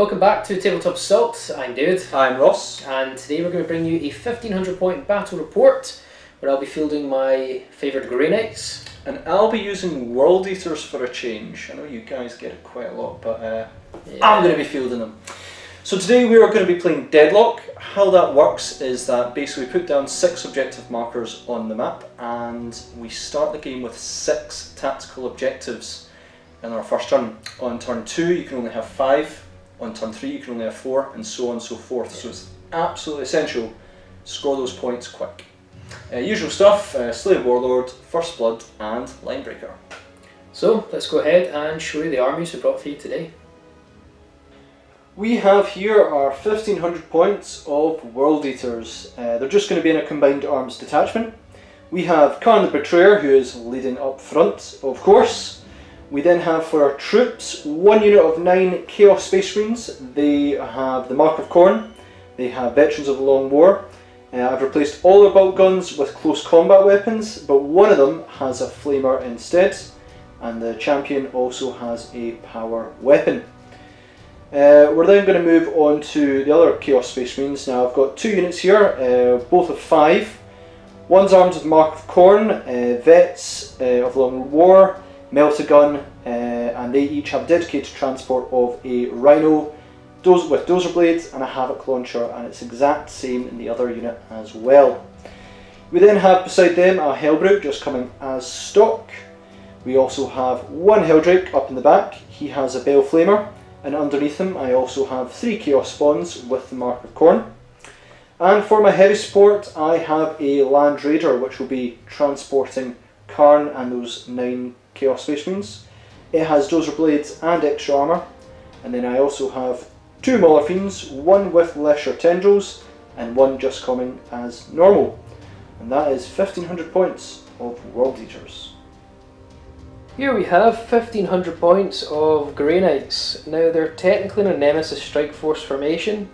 Welcome back to Tabletop Assault. I'm David. I'm Ross. And today we're going to bring you a 1500 point battle report where I'll be fielding my favoured Grey Knights. And I'll be using World Eaters for a change. I know you guys get it quite a lot, but I'm going to be fielding them. So today we are going to be playing Deadlock. How that works is that basically we put down 6 objective markers on the map and we start the game with 6 tactical objectives in our first turn. On turn 2 you can only have 5, on turn 3 you can only have 4, and so on and so forth. So it's absolutely essential to score those points quick. Usual stuff, Slave Warlord, First Blood and Linebreaker. So let's go ahead and show you the armies we brought for you today. We have here our 1500 points of World Eaters. They're just going to be in a combined arms detachment. We have Kharn the Betrayer, who is leading up front, of course. We then have for our troops 1 unit of 9 Chaos Space Marines. They have the Mark of Kharn, they have Veterans of the Long War. I've replaced all their bolt guns with close combat weapons, but one of them has a flamer instead, and the champion also has a power weapon. We're then going to move on to the other Chaos Space Marines. Now I've got 2 units here, both of 5. One's armed with Mark of Kharn, Vets of Long War, Melt-A-Gun, and they each have dedicated transport of a Rhino with dozer blades and a Havoc launcher, and it's exact same in the other unit as well. We then have beside them a Hellbrute just coming as stock. We also have 1 Helldrake up in the back. He has a Bale Flamer, and underneath him I also have 3 Chaos Spawns with the Mark of Kharn. And for my heavy support I have a Land Raider, which will be transporting Kharn and those 9 Chaos Space Marines. It has dozer blades and extra armour, and then I also have 2 Mauler Fiends, 1 with Lesser Tendrils and 1 just coming as normal. And that is 1500 points of World Eaters. Here we have 1500 points of Grey Knights. Now they're technically in a Nemesis Strike Force formation,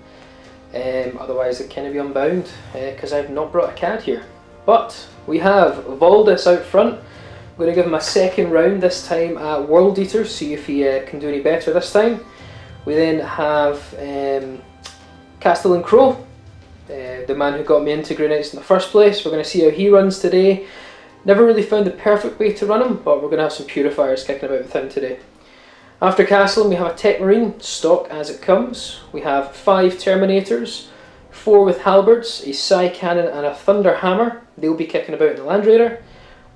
otherwise they can be unbound because I've not brought a CAD here. But we have Voldus out front. I'm going to give him a second round this time at World Eaters, see if he can do any better this time. We then have Castellan Crow, the man who got me into Grey Knights in the first place. We're going to see how he runs today. Never really found the perfect way to run him, but we're going to have some purifiers kicking about with him today. After Castellan we have a Tech Marine, stock as it comes. We have 5 Terminators, 4 with Halberds, a Psy Cannon and a Thunder Hammer. They'll be kicking about in the Land Raider.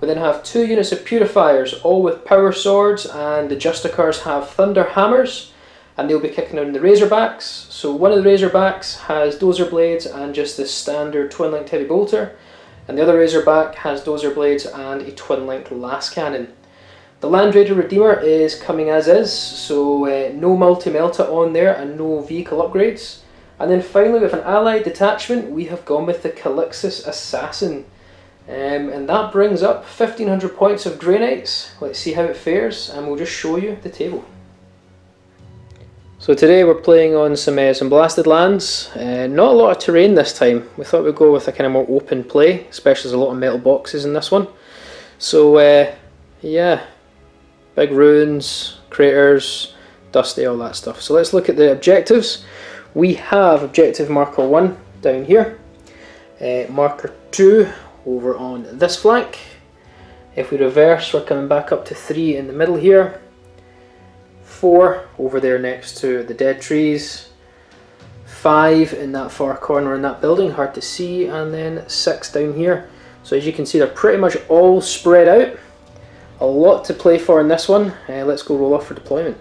We then have 2 units of Purifiers, all with Power Swords, and the Justicars have Thunder Hammers, and they'll be kicking out in the Razorbacks. So one of the Razorbacks has Dozer Blades and just the standard twin-linked Heavy Bolter, and the other Razorback has Dozer Blades and a twin-linked Las Cannon. The Land Raider Redeemer is coming as is, so no multi-melta on there and no vehicle upgrades. And then finally with an allied detachment we have gone with the Calixis Assassin. And that brings up 1500 points of Grey Knights. Let's see how it fares and we'll just show you the table. So today we're playing on some blasted lands. Not a lot of terrain this time. We thought we'd go with a kind of more open play, especially there's a lot of metal boxes in this one. So yeah, big ruins, craters, dusty, all that stuff. So let's look at the objectives. We have objective marker 1 down here, marker 2 over on this flank. If we reverse, we're coming back up to 3 in the middle here, 4 over there next to the dead trees, 5 in that far corner in that building, hard to see, and then 6 down here. So as you can see they're pretty much all spread out. A lot to play for in this one. Let's go roll off for deployment.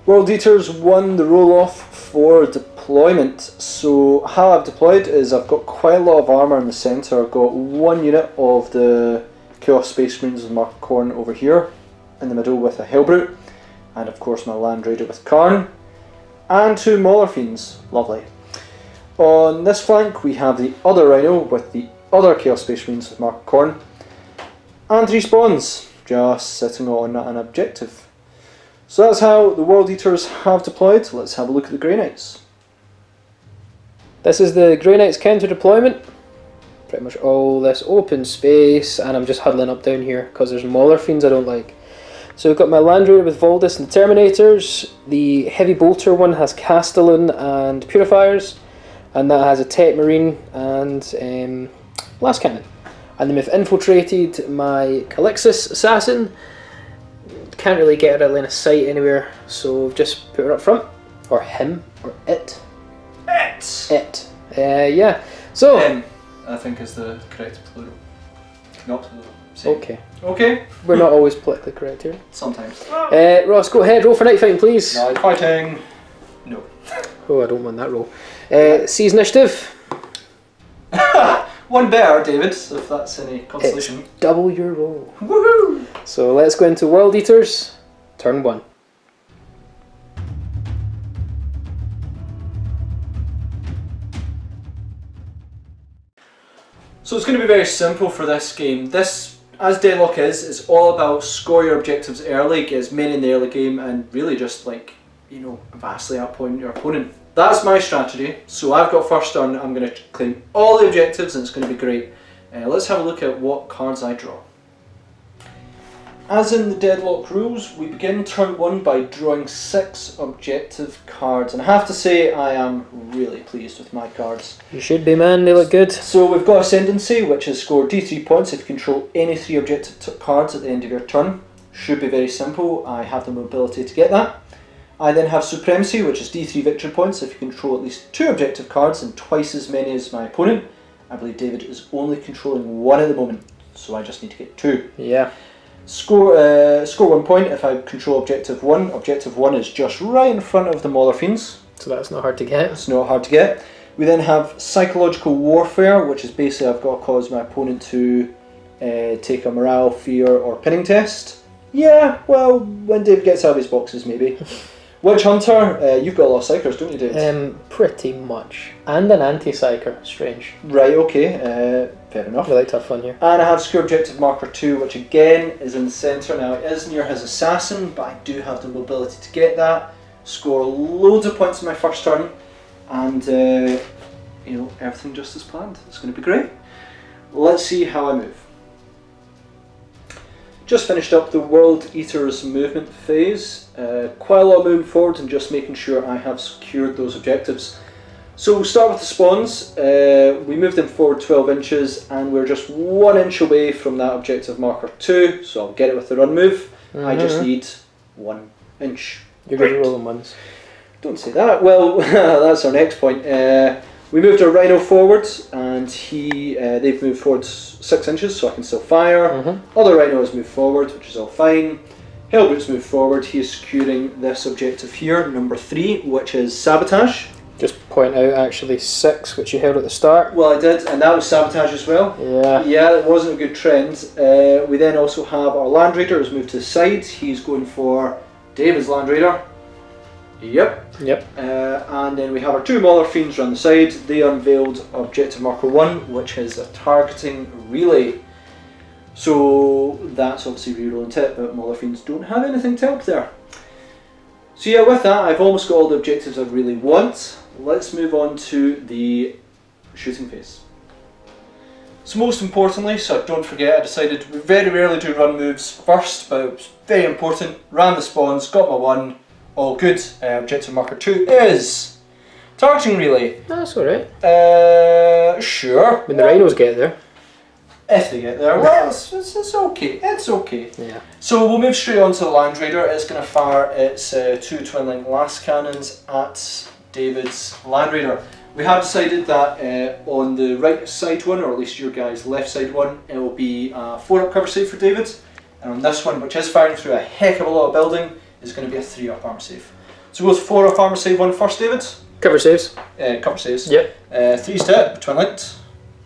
World Eaters won the roll off for deployment. So how I've deployed is I've got quite a lot of armour in the centre. I've got 1 unit of the Chaos Space Marines with Mark of Kharn over here in the middle with a Hellbrute, and of course my Land Raider with Kharn, and 2 Mauler Fiends. Lovely. On this flank we have the other Rhino with the other Chaos Space Marines with Mark of Kharn, and 3 spawns just sitting on an objective. So that's how the World Eaters have deployed. Let's have a look at the Grey Knights. This is the Grey Knights counter deployment. Pretty much all this open space, and I'm just huddling up down here because there's Mauler Fiends I don't like. So we've got my Land Raider with Voldus and Terminators. The Heavy Bolter one has Castellan and Purifiers, and that has a Tech Marine and Blast Cannon. And then we've infiltrated my Calixis Assassin. Can't really get her out of line of sight anywhere, so we've just put her up front. Or him, or it. It. Yeah. So. I think is the correct plural. Not plural. Same. Okay. Okay. We're not always politically correct here. Sometimes. Ross, go ahead. Roll for night fighting, please. Night fighting. No. Oh, I don't want that roll. Seize initiative. One better, David, if that's any consolation. It's double your roll. Woohoo! So let's go into World Eaters. Turn 1. So it's going to be very simple for this game. This, as Deadlock is all about score your objectives early, get as many in the early game, and really just vastly outpoint your opponent. That's my strategy. So I've got first turn, I'm going to claim all the objectives and it's going to be great. Let's have a look at what cards I draw. As in the Deadlock rules, we begin turn 1 by drawing 6 objective cards, and I have to say I am really pleased with my cards. You should be, man, they look good. So we've got Ascendancy, which is score D3 points if you control any 3 objective cards at the end of your turn. Should be very simple, I have the mobility to get that. I then have Supremacy, which is D3 victory points if you control at least 2 objective cards and twice as many as my opponent. I believe David is only controlling 1 at the moment, so I just need to get 2. Yeah. Score 1 point if I control objective 1. Objective 1 is just right in front of the Mauler Fiends. So that's not hard to get. It's not hard to get. We then have Psychological Warfare, which is basically I've got to cause my opponent to take a morale, fear or pinning test. Yeah, well, when Dave gets out of his boxes maybe. Witch Hunter, you've got a lot of Psychers, don't you, David? Pretty much. And an anti-Psycher, strange. Right, okay, fair enough. Really tough one here. And I have Secure Objective Marker 2, which again is in the centre. Now it is near his Assassin, but I do have the mobility to get that. Score loads of points in my first turn, and everything just as planned. It's going to be great. Let's see how I move. Just finished up the World Eaters movement phase. Quite a lot of moving forward and just making sure I have secured those objectives. So we'll start with the spawns. We moved them forward 12 inches and we're just 1 inch away from that objective marker 2, so I'll get it with the run move. I just need 1 inch. You're good at rolling ones. Don't say that. Well, that's our next point. We moved our Rhino forward and they've moved forward 6 inches, so I can still fire. Other Rhino has moved forward, which is all fine. Hellbroot's moved forward. He is securing this objective here, number 3, which is Sabotage. Just point out actually 6, which you held at the start. Well, I did, and that was Sabotage as well. Yeah. Yeah, it wasn't a good trend. We then also have our Land Raider who's moved to the side. He's going for David's Land Raider. Yep. And then we have our 2 Mauler Fiends around the side. They unveiled objective marker 1, which is a targeting relay. So that's obviously rerolling tip, but Mauler Fiends don't have anything to help there. So yeah, with that, I've almost got all the objectives I really want. Let's move on to the shooting phase. So most importantly, so don't forget, I decided we very rarely do run moves first, but it was very important. Ran the spawns, got my 1. All good. Objective marker 2 is targeting relay. That's alright. Sure. When the rhinos get there. If they get there, well, it's okay. It's okay. Yeah. So we'll move straight on to the Land Raider. It's going to fire its 2 twin-link last cannons at David's Land Raider. We have decided that on the right side one, or at least your guy's left side one, it will be a 4-up cover save for David. And on this one, which is firing through a heck of a lot of building, is going to be a 3-up armor save. So we'll go with 4-up armor save one first, David. Cover saves. Cover saves. Yep. 3's to hit, twin linked.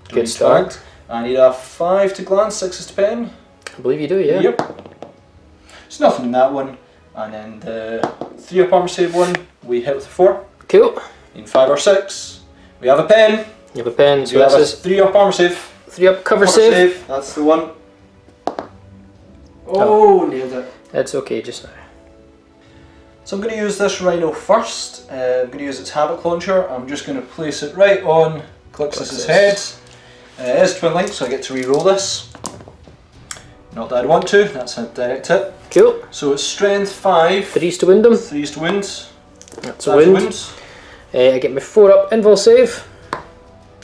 Good start. I need a 5 to glance, 6 is to pen. I believe you do, yeah. Yep. There's nothing in that one. And then the 3-up armor save one, we hit with a 4. Cool. In 5 or 6, we have a pen. You have a pen, so we have a this is 3-up armor save. 3-up cover save. That's the one. Oh, nailed it. It's okay just now. So I'm going to use this Rhino first. I'm going to use its Havoc Launcher. I'm just going to place it right on Calixis' head. It is twin link, so I get to re-roll this. Not that I'd want to, that's a direct hit. Cool. So it's strength 5. 3s to wound him. 3s to wound. That's a wound. I get my 4 up invul save.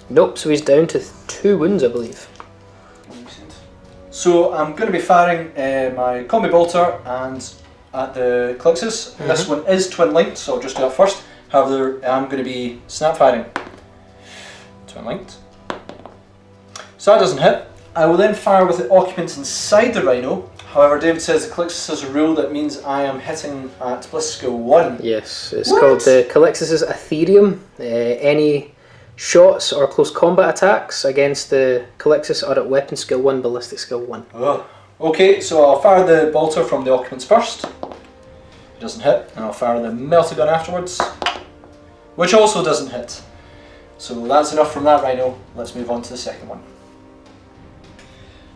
Nope, so he's down to 2 wounds, I believe. So I'm going to be firing my combi bolter and at the Calixis. This one is twin linked, so I'll just do that first. However, I'm going to be snap firing. Twin linked. So that doesn't hit. I will then fire with the occupants inside the Rhino. However, David says the Calixis has a rule that means I am hitting at bliss skill 1. Yes, it's called the Calixis' Aetherium. Any shots or close combat attacks against the Calixis are at weapon skill 1, ballistic skill 1. Oh. Okay, so I'll fire the bolter from the occupants first. It doesn't hit, and I'll fire the melter gun afterwards, which also doesn't hit. So that's enough from that Rhino. Let's move on to the second one.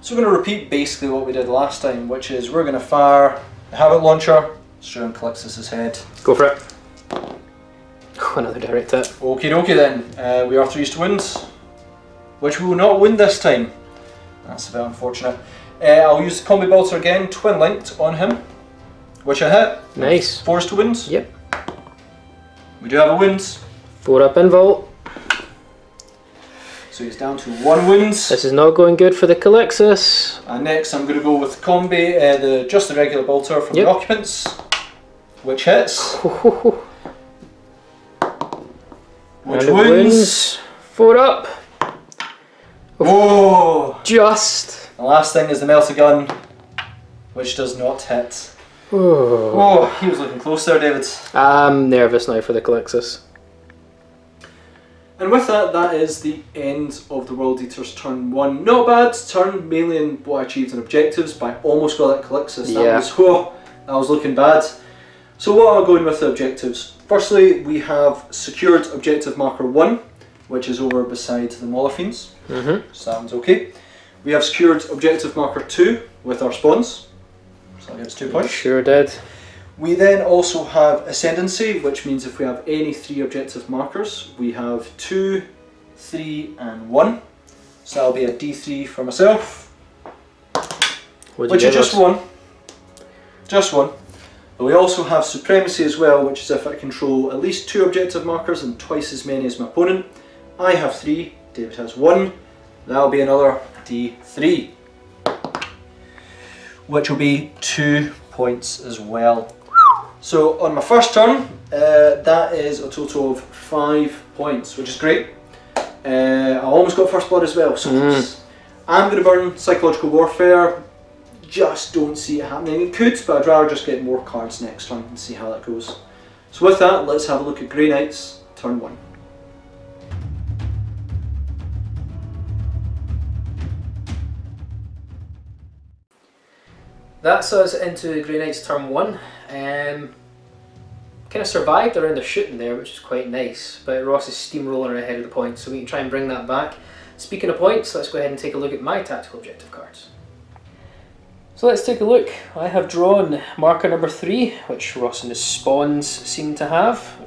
So we're going to repeat basically what we did last time, which is we're going to fire the Havoc launcher straight on Calixis' head. Go for it. Oh, another direct hit. Okie dokie then. We are 3s to wound, which we will not wound this time. That's a bit unfortunate. I'll use the combi bolter again, twin linked on him, which I hit. Nice. 4s to wound. Yep. We do have a wound. 4 up invul. So he's down to 1 wound. This is not going good for the Calixis. And next I'm going to go with combi, just the regular bolter from the occupants, which hits. Which wounds. 4 up. Oh! Just. The last thing is the melter gun, which does not hit. Oh, oh, he was looking close there, David. I'm nervous now for the Calixis. And with that, that is the end of the World Eater's turn 1. Not bad turn, mainly in what I achieved in objectives, but I almost got that Calixis. That was looking bad. So what am I going with the objectives? Firstly, we have secured objective marker 1, which is over beside the Mauler Fiends. So that one's okay. We have secured objective marker 2 with our spawns. So that gives 2 points. Sure did. We then also have Ascendancy, which means if we have any 3 objective markers, we have 2, 3 and 1. So that'll be a D3 for myself, which is just 1. Just 1. But we also have Supremacy as well, which is if I control at least 2 objective markers and twice as many as my opponent. I have 3, David has 1. That'll be another D3, which will be 2 points as well. So on my first turn, that is a total of 5 points, which is great. I almost got first blood as well, so I'm going to burn Psychological Warfare. Just don't see it happening. It could, but I'd rather just get more cards next turn and see how that goes. So with that, let's have a look at Grey Knights turn 1. That's us into Grey Knight's turn 1. Kind of survived around the shooting there, which is quite nice, but Ross is steamrolling ahead of the points, so we can try and bring that back. Speaking of points, let's go ahead and take a look at my tactical objective cards. So let's take a look. I have drawn marker number 3, which Ross and his spawns seem to have.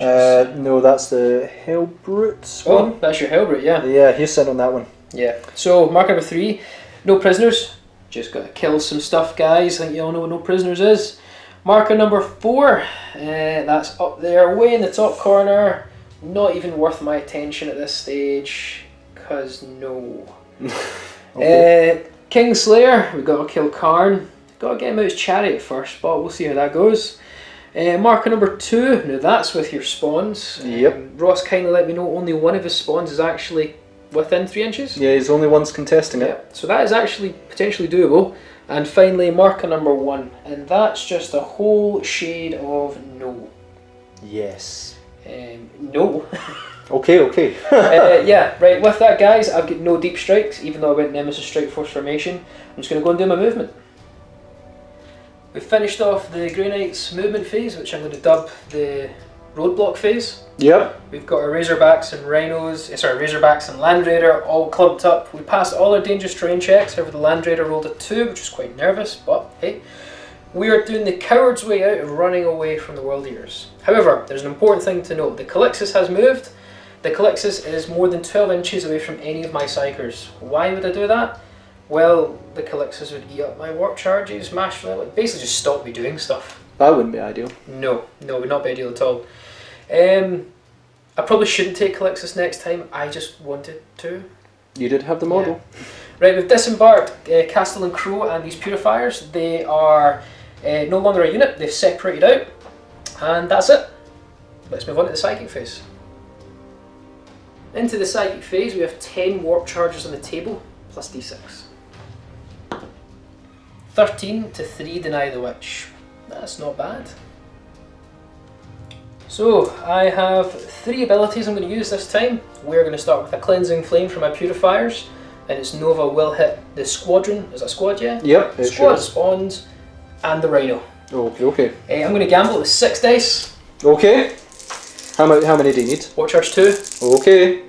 No, that's the Hellbrute one. Oh, that's your Hellbrute, yeah. Yeah, he's sitting on that one. Yeah, so marker number 3, no prisoners. Just got to kill some stuff, guys. I think you all know what no prisoners is. Marker number 4, that's up there, way in the top corner. Not even worth my attention at this stage, because no. Okay. Kingslayer, we've got to kill Kharn. Got to get him out of his chariot first, but we'll see how that goes. Marker number 2, now that's with your spawns. Yep. Ross kindly let me know only one of his spawns is actually within 3 inches. Yeah, he's the only one's contesting it. So that is actually potentially doable. And finally, marker number 1, and that's just a whole shade of no. Yes. No. Okay. Yeah, right, with that, guys, I've got no deep strikes, even though I went Nemesis Strike Force formation. I'm just going to go and do my movement. We finished off the Grey Knights movement phase, which I'm going to dub the roadblock phase. Yep. We've got our Razorbacks and Rhinos, Razorbacks and Land Raider all clumped up. We passed all our dangerous terrain checks, however the Land Raider rolled a 2, which was quite nervous, but hey. We are doing the coward's way out of running away from the World Eaters. However, there's an important thing to note. The Calixis has moved. The Calixis is more than 12 inches away from any of my Psychers. Why would I do that? Well, the Calixus would eat up my warp charges, mash them, like basically just stop me doing stuff. That wouldn't be ideal. No, it would not be ideal at all. I probably shouldn't take Calixus next time, I just wanted to. You did have the model. Yeah. Right, we've disembarked Castle and Crow and these purifiers. They are no longer a unit, they've separated out. And that's it. Let's move on to the psychic phase. Into the psychic phase, we have 10 warp charges on the table, plus d6. 13 to 3 deny the witch. That's not bad. So, I have 3 abilities I'm going to use this time. We're going to start with a cleansing flame from my purifiers, and its Nova will hit the squadron. Is that squad, yeah? Yep, it squad, sure. spawns, and the rhino. Okay. I'm going to gamble with 6 dice. Okay. How many do you need? Warp charge 2. Okay.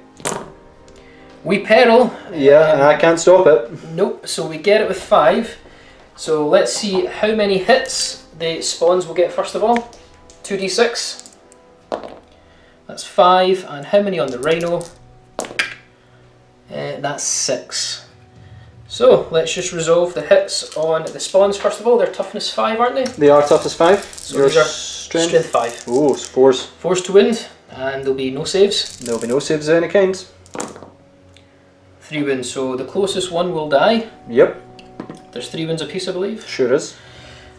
We peril. Yeah, I can't stop it. Nope, so we get it with 5. So let's see how many hits the spawns will get first of all. 2d6. That's 5. And how many on the rhino? That's 6. So let's just resolve the hits on the spawns first of all. They're toughness 5, aren't they? They are toughness 5. So these are strength 5. Oh, it's 4s. 4s to wound, and there'll be no saves. There'll be no saves of any kind. 3 wounds, so the closest one will die. Yep. There's 3 wounds apiece, I believe. Sure is.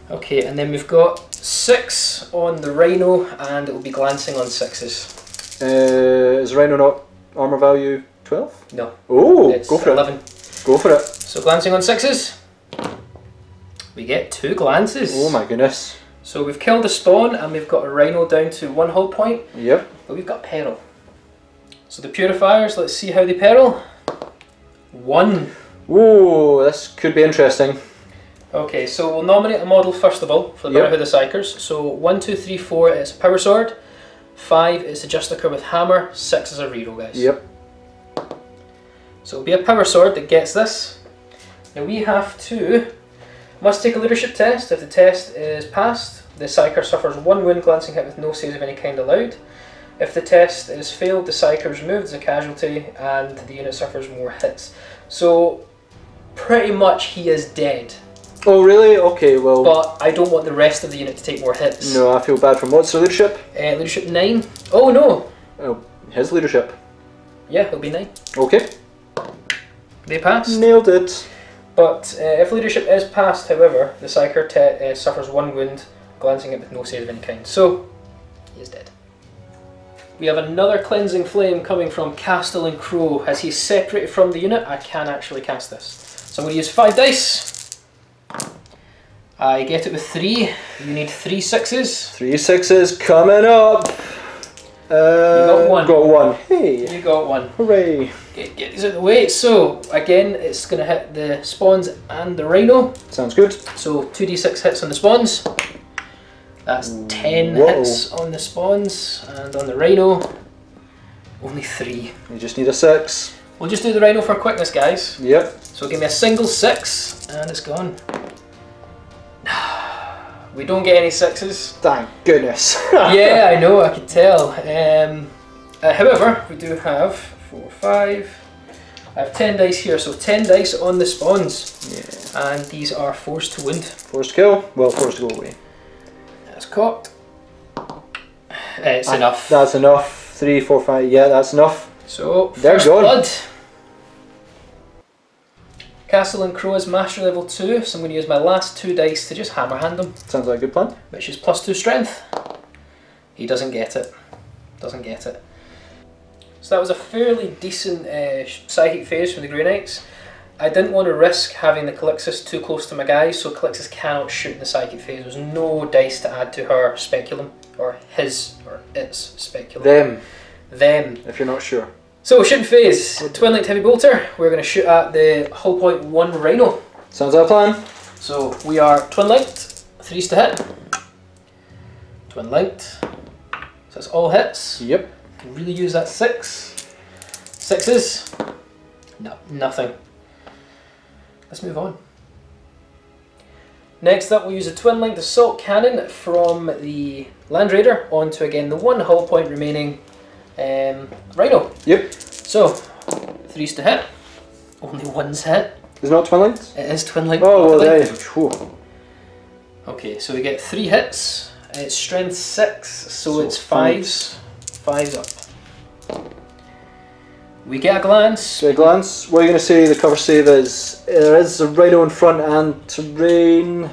Okay, and then we've got 6 on the rhino, and it will be glancing on 6s. Is rhino not armor value 12? No. Oh, it's go for 11. it. Go for it. So glancing on 6s, we get 2 glances. Oh my goodness. So we've killed a spawn, and we've got a rhino down to 1 hull point. Yep. But we've got peril. So the purifiers, let's see how they peril. 1. Ooh, this could be interesting. Okay, so we'll nominate a model first of all for the Brotherhood of Psychers. So 1, 2, 3, 4 is a power sword. 5 is a Justicar with hammer. 6 is a reroll, guys. Yep. So it'll be a power sword that gets this. Now we have to must take a leadership test. If the test is passed, the Psyker suffers 1 wound glancing hit with no saves of any kind allowed. If the test is failed, the Psyker is removed as a casualty and the unit suffers more hits. So pretty much he is dead. Oh really? Okay, well... But I don't want the rest of the unit to take more hits. No, I feel bad from what's the leadership? Leadership 9. Oh no! Oh, his leadership. Yeah, it'll be 9. Okay. They passed. Nailed it. But if leadership is passed, however, the Psyker suffers 1 wound, glancing it with no save of any kind. So, he is dead. We have another cleansing flame coming from Castle and Crow. As he's separated from the unit, I can actually cast this. So I'm going to use 5 dice. I get it with 3. You need 3 6s. 3 6s coming up. You got 1. Got 1. Hey. You got 1. Hooray. Get these out of the way. So again, it's going to hit the spawns and the rhino. Sounds good. So 2d6 hits on the spawns. That's 10 hits on the spawns, and on the rhino, only 3. You just need a 6. We'll just do the rhino for quickness, guys. Yep. So give me a single 6, and it's gone. We don't get any 6s. Thank goodness. Yeah, I know, I could tell. However, we do have 4, 5. I have 10 dice here, so 10 dice on the spawns. Yeah. And these are 4s to wound. 4s to kill? Well, 4s to go away. That's cocked. It's enough. That's enough. 3, 4, 5. Yeah, that's enough. So, they're first gone. blood. Castle and Crow is master level 2, so I'm going to use my last 2 dice to just hammer hand him. Sounds like a good plan. Which is +2 strength. He doesn't get it. Doesn't get it. So that was a fairly decent psychic phase from the Grey Knights. I didn't want to risk having the Calixus too close to my guys, so Calixus cannot shoot in the psychic phase. There's no dice to add to her speculum, or his, or its speculum. Them. If you're not sure. So shooting phase, Twin Linked Heavy Bolter. We're going to shoot at the hull point 1 Rhino. Sounds like a plan. So we are Twin Linked, 3s to hit. Twin Linked. So that's all hits. Yep. Can really use that 6. 6s. No, nothing. Let's move on. Next up, we'll use a Twin Linked Assault Cannon from the Land Raider onto again the 1 hull point remaining Rhino. Yep. So 3s to hit. Only 1's hit. Is it not twin linked? It is twin linked. Oh, well, there you go. Okay, so we get 3 hits. It's strength 6, so it's 5s. 5s up. We get a glance. Get a glance. What are you going to say the cover save is? There is a rhino in front and terrain.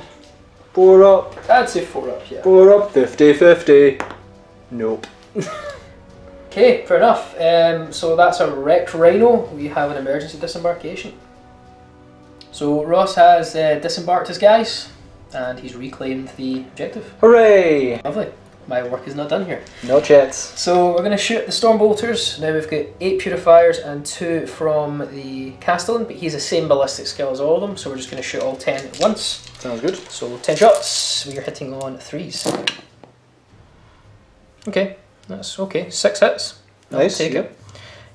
4 up. I'd say 4 up, yeah. 4 up, 50-50. Nope. Okay, fair enough. So that's a wrecked rhino. We have an emergency disembarkation. So Ross has disembarked his guys, and he's reclaimed the objective. Hooray! Lovely. My work is not done here. No chats. So we're going to shoot the storm bolters. Now we've got 8 purifiers and 2 from the Castellan, but he's the same ballistic skill as all of them, so we're just going to shoot all 10 at once. Sounds good. So 10 shots. We are hitting on 3s. Okay, that's okay. 6 hits. Nice. Take it.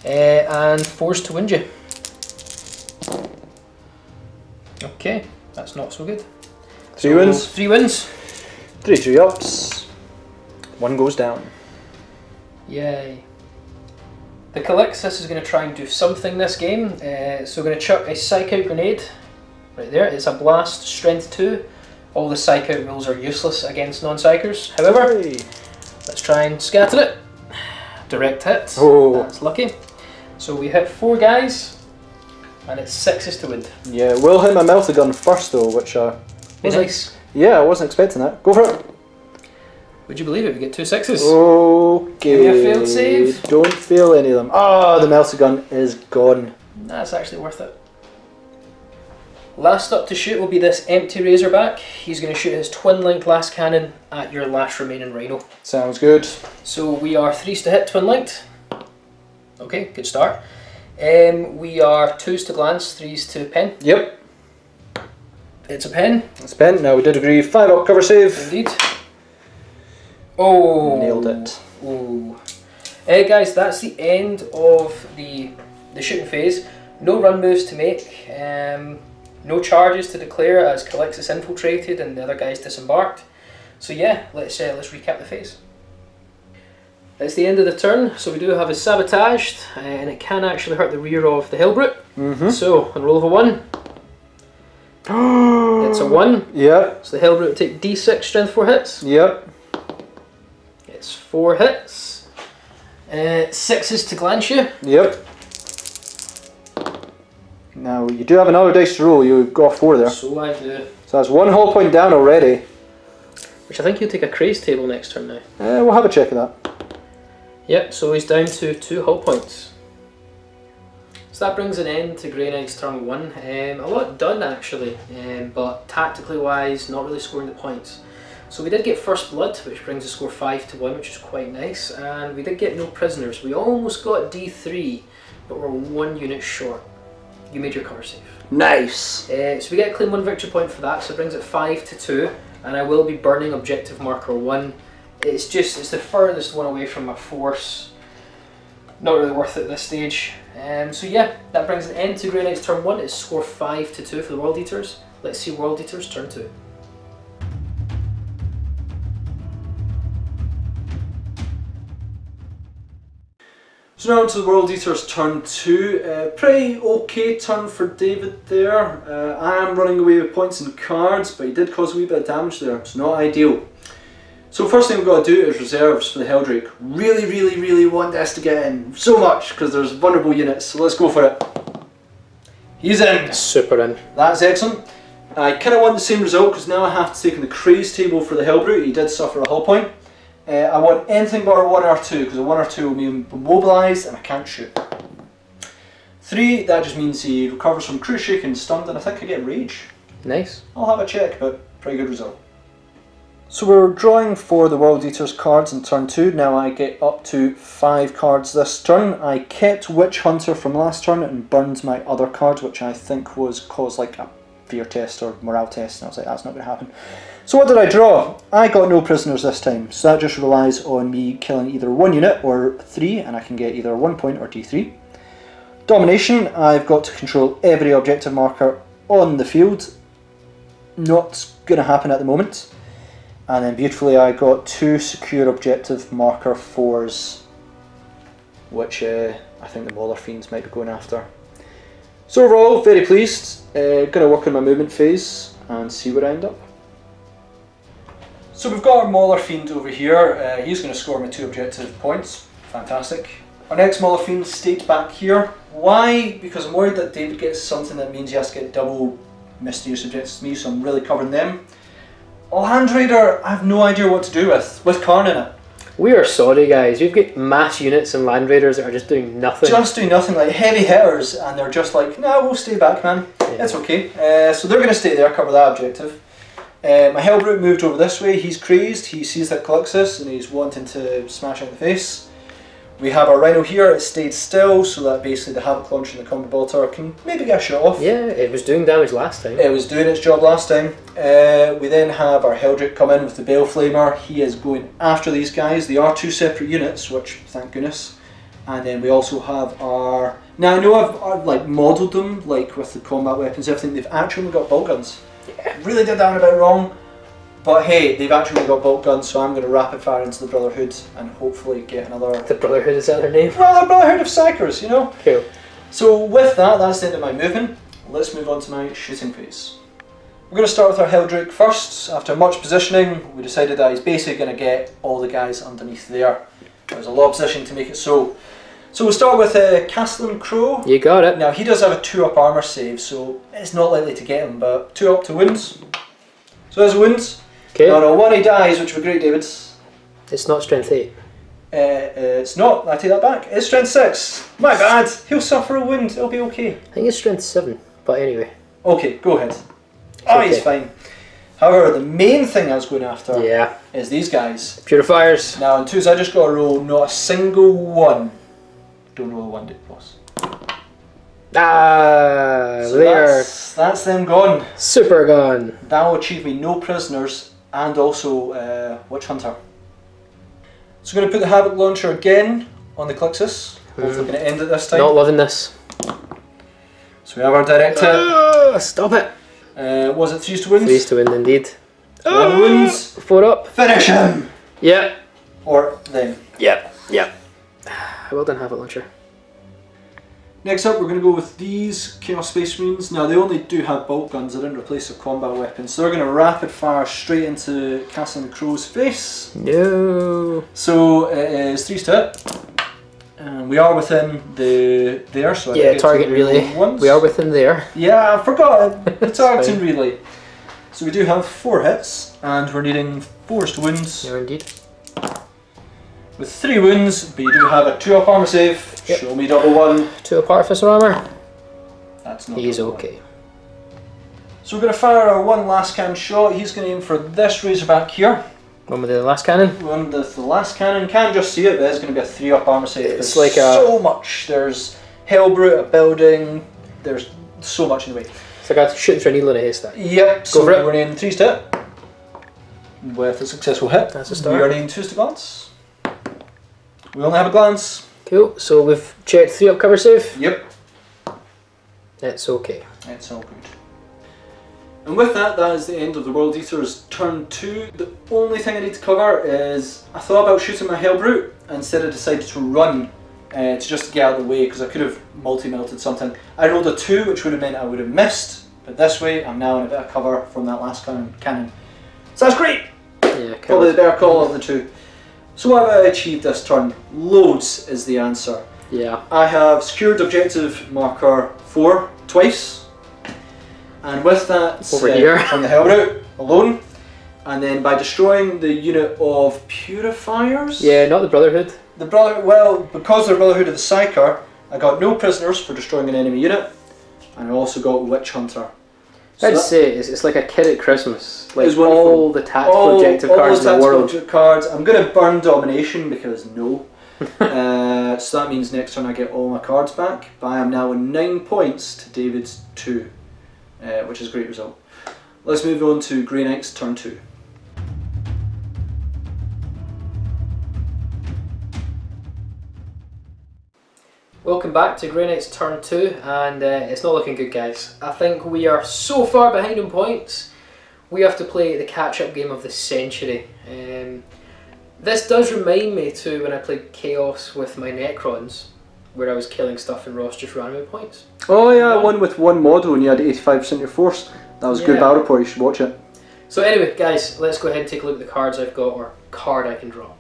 And 4s to wind you. Okay, that's not so good. 3 wins. 3 wins. 3 ups. 1 goes down. Yay. The Calixtus is going to try and do something this game. So we're going to chuck a psych out grenade. Right there. It's a blast, strength 2. All the psych out rules are useless against non-psychers. However, let's try and scatter it. Direct hit. Oh. That's lucky. So we hit 4 guys. And it's 6s to wind. Yeah, we'll hit my melta gun first though, which Nice. Yeah, I wasn't expecting that. Go for it. Would you believe it? We get 2 6s. Okay. Give me a failed save. Don't fail any of them. Ah, the melta gun is gone. That's actually worth it. Last up to shoot will be this empty Razorback. He's going to shoot his twin link last cannon at your last remaining rhino. Sounds good. So we are 3s to hit, twin linked. Okay, good start. We are 2s to glance, 3s to pen. Yep. It's a pen. It's pen. Now we did agree 5 up cover save. Indeed. Oh. Nailed it. Oh. Guys, that's the end of the shooting phase. No run moves to make. No charges to declare as Calixtus infiltrated and the other guys disembarked. So yeah, let's recap the phase. It's the end of the turn, so we do have a sabotaged, and it can actually hurt the rear of the Hellbrute. So, on a roll of a 1, it's a 1. Yep. So the Hellbrute will take D6 strength 4 hits. Yep. It's 4 hits. 6s to glance you. Yep. Now you do have another dice to roll. You've got 4 there. So I do. So that's 1 hull point down already. Which I think you'll take a craze table next turn now. We'll have a check of that. Yep, so he's down to 2 hull points. So that brings an end to Grey Knight's turn 1. A lot done actually, but tactically wise, not really scoring the points. So we did get first blood, which brings the score 5 to 1, which is quite nice, and we did get no prisoners. We almost got D3, but we're 1 unit short. You made your cover save. Nice. So we get a claim 1 victory point for that, so it brings it 5 to 2, and I will be burning objective marker 1. It's the furthest one away from my force. Not really worth it at this stage. So yeah, that brings an end to Grey Knight's turn 1. It's score 5 to 2 for the World Eaters. Let's see World Eaters turn 2. So now to the World Eater's turn 2. Pretty okay turn for David there. I am running away with points and cards, but he did cause a wee bit of damage there, so not ideal. So first thing we've got to do is reserves for the Helldrake. Really want this to get in so much because there's vulnerable units, so let's go for it. He's in. Super in. That's excellent. I kind of want the same result because now I have to take on the craze table for the Hellbrute. He did suffer a hull point. I want anything but a 1 or 2 because a 1 or 2 will mean immobilised and I can't shoot. 3, that just means he recovers from cruise shake and stunned, and I think I get rage. Nice. I'll have a check, but pretty good result. So we're drawing for the World Eater's cards in turn 2. Now I get up to 5 cards this turn. I kept Witch Hunter from last turn and burned my other card, which I think was caused like a fear test or morale test, and I was like, that's not going to happen. So what did I draw? I got no prisoners this time, so that just relies on me killing either 1 unit or 3, and I can get either 1 point or D3. Domination, I've got to control every objective marker on the field. Not going to happen at the moment. And then beautifully I got 2 secure objective marker 4s, which I think the Mauler Fiends might be going after. So overall, very pleased. Going to work on my movement phase and see where I end up. So we've got our Mauler Fiend over here. He's going to score me 2 objective points. Fantastic. Our next Mauler Fiend stayed back here. Why? Because I'm worried that David gets something that means he has to get double mysterious objectives to me, so I'm really covering them. Land Raider, I have no idea what to do with Kharn in it. We are sorry guys, we've got mass units and Land Raiders that are just doing nothing. Just doing nothing, like heavy hitters, and they're just like, no, we'll stay back, man. Yeah. It's okay. So they're going to stay there, cover that objective. My Hellbrute moved over this way. He's crazed, he sees that Calyxus and he's wanting to smash out the face. We have our Rhino here, it stayed still, so that basically the Havoc Launcher and the Combat Bolter can maybe get a shot off. Yeah, it was doing damage last time. It was doing its job last time. We then have our Helldrake come in with the Bale Flamer. He is going after these guys. They are 2 separate units, which thank goodness. And then we also have our... Now I know I've like modelled them like with the combat weapons and everything. They've actually got bolt guns. Yeah. Really did that one a bit wrong. But hey, they've actually got bolt guns, so I'm going to rapid fire into the Brotherhood and hopefully get another... The Brotherhood, is that their name? Well, the Brotherhood of Psychers, you know? Cool. So with that, that's the end of my movement. Let's move on to my shooting phase. We're going to start with our Helldrake first. After much positioning, we decided that he's basically going to get all the guys underneath there. There's a lot of positioning to make it so. So we'll start with Castellan Crow. You got it. Now he does have a 2-up armour save, so it's not likely to get him, but 2 up to wounds. So there's wounds. Okay. On a 1 he dies, which would be great, David. It's not strength 8. It's not, I take that back. It's strength 6. My bad. He'll suffer a wound, it'll be okay. I think it's strength 7, but anyway. Okay, go ahead. Okay. He's fine. However, the main thing I was going after is these guys. Purifiers. Now in 2s I just got to roll not a single 1. Don't roll a 1, boss. So that's them gone. Super gone. That will achieve me no prisoners and also Witch Hunter. So we're going to put the Havoc Launcher again on the Calyxus. Hopefully we're going to end it this time. Not loving this. So we have our direct hit. Stop it. Was it 3s to wounds? 3s to win indeed. 1 wounds. 4 up. Finish him! Yeah. Or them. Yep. Yep. Well done, Havoc Launcher. Next up, we're going to go with these Chaos Space Marines. Now, they only do have bolt guns, they didn't replace their combat weapons, so they're going to rapid fire straight into Castellan Crow's face. No. So, it is 3s to hit. And we are within there, so I get target relay. We are within there. Yeah, I forgot the targeting relay. So, we do have 4 hits, and we're needing 4s to wounds. Yeah, indeed. With 3 wounds, but you do have a 2-up armor save. Yep. Show me double 1. 2-up artificer armor. That's not. He's okay. So we're going to fire our 1 last cannon shot. He's going to aim for this Razorback here. One with the last cannon. One with the last cannon. Can't just see it, but it's going to be a 3-up armor save. It's there's like so much. There's Hellbrute, a building. There's so much in the way. It's like shooting for a needle in a haystack. Yep. Go for it. We're needing 3s to hit. With a successful hit. That's a start. We are needing 2s to glance. We only have a glance. Cool, so we've checked 3-up cover save. Yep. It's okay. It's all good. And with that, that is the end of the World Eater's turn 2. The only thing I need to cover is I thought about shooting my Hellbrute. Instead I decided to run to just get out of the way because I could have multi-melted something. I rolled a 2, which would have meant I would have missed, but this way I'm now in a bit of cover from that last cannon. So that's great! Yeah, probably the better call of the 2. So what have I achieved this turn? Loads is the answer. Yeah. I have secured objective marker 4 twice, and with that over here from the Hellbrute alone, and then by destroying the unit of Purifiers. Yeah, not the Brotherhood. Because they're Brotherhood of the Psyker, I got no prisoners for destroying an enemy unit, and I also got Witch Hunter. So I'd say it's like a kid at Christmas. Like all the tactical objective cards in the world. I'm going to burn Domination because no. So that means next turn I get all my cards back. But I am now on 9 points to David's 2, which is a great result. Let's move on to Grey Knight's turn 2. Welcome back to Grey Knight's turn 2, and it's not looking good, guys. I think we are so far behind in points. We have to play the catch-up game of the century. This does remind me to when I played Chaos with my Necrons, where I was killing stuff and Ross just ran out of points. Oh yeah, one with one model and you had 85% of your force. That was a good battle report, you should watch it. So anyway, guys, let's go ahead and take a look at the cards I've got, or card I can draw.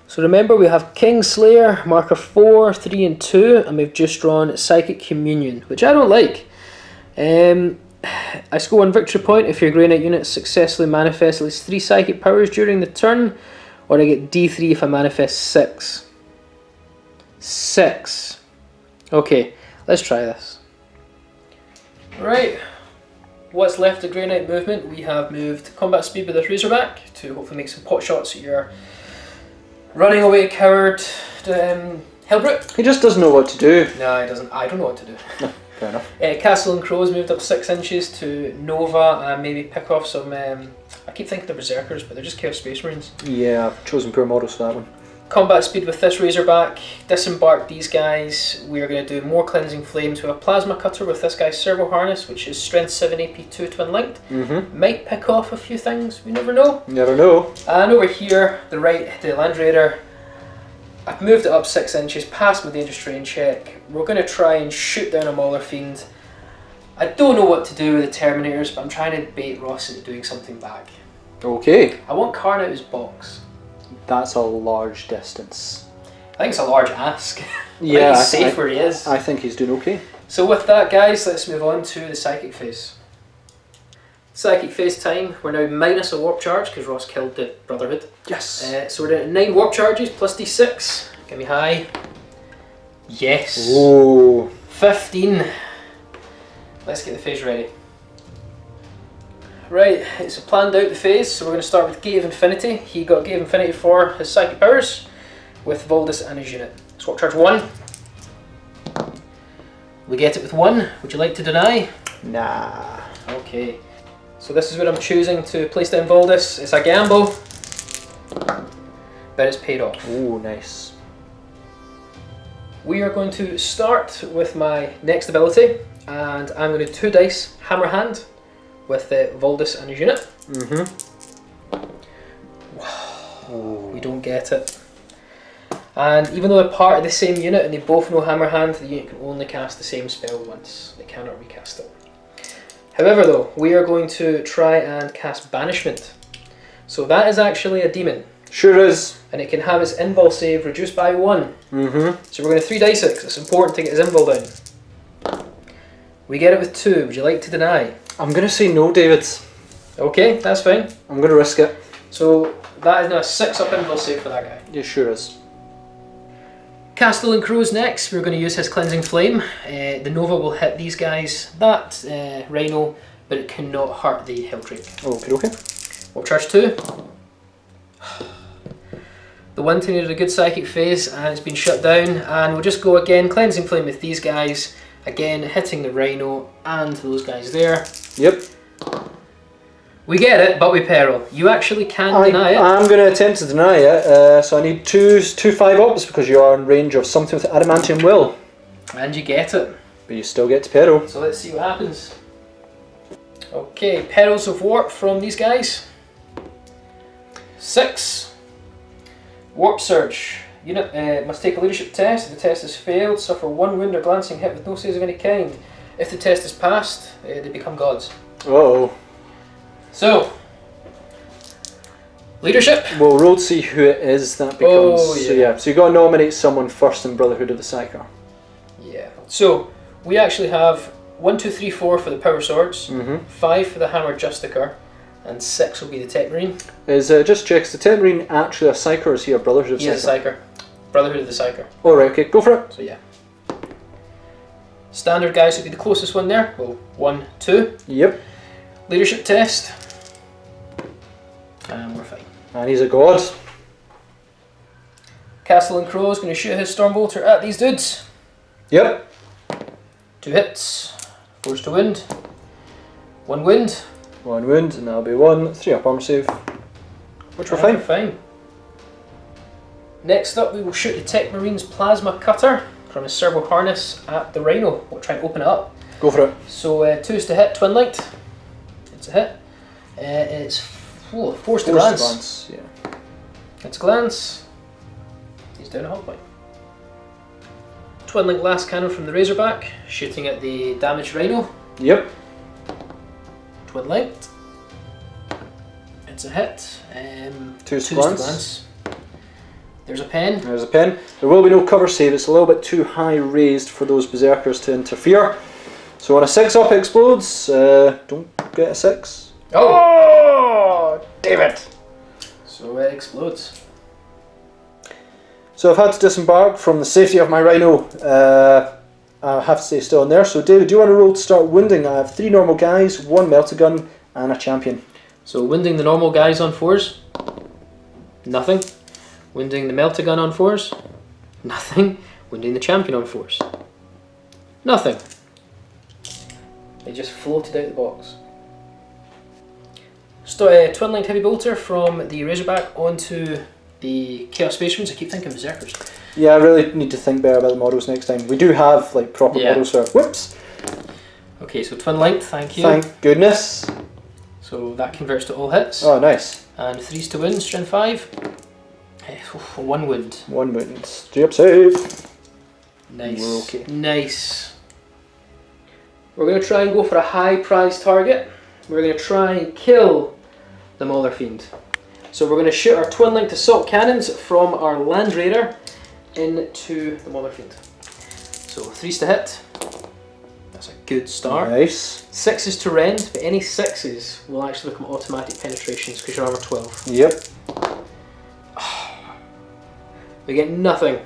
So remember, we have Kingslayer, marker 4, 3 and 2, and we've just drawn Psychic Communion, which I don't like. I score 1 victory point if your Grey Knight unit successfully manifests at least 3 psychic powers during the turn, or I get D3 if I manifest 6. 6. Okay, let's try this. Right, what's left of Grey Knight movement? We have moved combat speed with this Razorback to hopefully make some pot shots at your running away coward Hellbrute. He just doesn't know what to do. No, he doesn't. I don't know what to do. Fair enough. Castle and Crows moved up 6 inches to Nova and maybe pick off some. I keep thinking they're Berserkers, but they're just Chaos Space Marines. Yeah, I've chosen poor models for that one. Combat speed with this Razorback, disembark these guys. We are going to do more Cleansing Flames. We have a Plasma Cutter with this guy's Servo Harness, which is Strength 7 AP 2 Twin Linked. Might pick off a few things, we never know. Never know. And over here, the Land Raider, I've moved it up 6 inches past my Dangerous Terrain check. We're going to try and shoot down a Mauler Fiend. I don't know what to do with the Terminators, but I'm trying to bait Ross into doing something back. Okay. I want Kharn out of his box. That's a large distance. I think it's a large ask. Yeah, he's safe where he is. I think he's doing okay. So with that, guys, let's move on to the Psychic phase. Psychic phase time. We're now minus a warp charge because Ross killed the Brotherhood. Yes. So we're down to 9 warp charges plus D6. Give me high. Yes. Whoa. 15. Let's get the phase ready. Right, it's planned out the phase, so we're going to start with Gate of Infinity. He got Gate of Infinity for his psychic powers with Voldus and his unit. Swap charge 1. We get it with 1. Would you like to deny? Nah. Okay. So this is what I'm choosing to place down Voldus. It's a gamble, but it's paid off. Oh, nice. We are going to start with my next ability, and I'm going to 2 dice Hammer Hand with Voldus and his unit. Wow, we don't get it. And even though they're part of the same unit and they both know Hammer Hand, the unit can only cast the same spell once. They cannot recast it. However though, we are going to try and cast Banishment. So that is actually a demon. Sure is. And it can have its invul save reduced by 1. So we're going to 3 dice it because it's important to get his invul down. We get it with 2. Would you like to deny? I'm going to say no, David. Okay, that's fine. I'm going to risk it. So that is now a 6 up invul save for that guy. Yeah, sure is. Castle and Crows next. We're going to use his Cleansing Flame. The Nova will hit these guys, that Rhino, but it cannot hurt the Helldrake. Okay. Warp charge 2. The Winter needed a good psychic phase and it's been shut down, and we'll just go again, Cleansing Flame with these guys, again hitting the Rhino and those guys there. Yep. We get it, but we peril. You actually can deny it. I'm going to attempt to deny it, so I need two 5-ups because you are in range of something with Adamantium Will. And you get it. But you still get to peril. So let's see what happens. Okay, Perils of Warp from these guys. 6. Warp Surge. Unit must take a leadership test. If the test has failed, suffer 1 wound or glancing hit with no saves of any kind. If the test is passed, they become gods. Uh-oh. So, leadership. We'll roll to see who it is that becomes. So you got to nominate someone first in Brotherhood of the Psyker. Yeah. So we actually have 1, 2, 3, 4 for the Power Swords, 5 for the Hammer Justicar, and 6 will be the Tech Marine. Just checks the Tech Marine actually a Psyker, or is he a Brotherhood of the Psyker? He's a Psyker. Brotherhood of the Psyker. Alright, okay, go for it. So yeah. Standard guys would be the closest one there. Well, 1, 2. Yep. Leadership test. And we're fine. And he's a god. Castle and Crow is going to shoot his Stormbolter at these dudes. Yep. 2 hits. Force to wound. 1 wound. 1 wound, and that'll be 1. 3-up armor save. Which we're fine. We're fine. Next up, we will shoot the Tech Marine's Plasma Cutter from his Servo Harness at the Rhino. We'll try and open it up. Go for it. So 2's to hit, Twin Linked. It's a hit. It's force to glance. Yeah. It's a glance. He's down a hot point. twin link last cannon from the Razorback, shooting at the damaged Rhino. Yep. Twin linked. It's a hit. Twos to glance. There's a pen. There's a pen. There will be no cover save. It's a little bit too high raised for those berserkers to interfere. So when a 6-up explodes, don't get a 6. Oh, damn it! So it explodes. So I've had to disembark from the safety of my Rhino. I have to stay still in there. So David, do you want to roll to start winding? I have 3 normal guys, 1 melta-gun, and a champion. So winding the normal guys on 4s. Nothing. Winding the melta-gun on 4s. Nothing. Winding the champion on 4s. Nothing. They just floated out the box. So, twin linked heavy bolter from the Razorback onto the Chaos Space Marines. I keep thinking berserkers. Yeah, I really need to think better about the models next time. We do have like proper models for. Whoops. Okay, so twin linked. Thank you. Thank goodness. So that converts to all hits. Oh, nice. And 3s to win. Strength 5. 1 wound. 1 wound. 3 up save. Nice. We're okay. Nice. We're going to try and go for a high prize target. We're going to try and kill the Mauler Fiend. So we're going to shoot our twin linked assault cannons from our Land Raider into the Mauler Fiend. So 3s to hit. That's a good start. Nice. 6s to rend, but any 6s will actually become automatic penetrations because you're armor 12. Yep. We get nothing.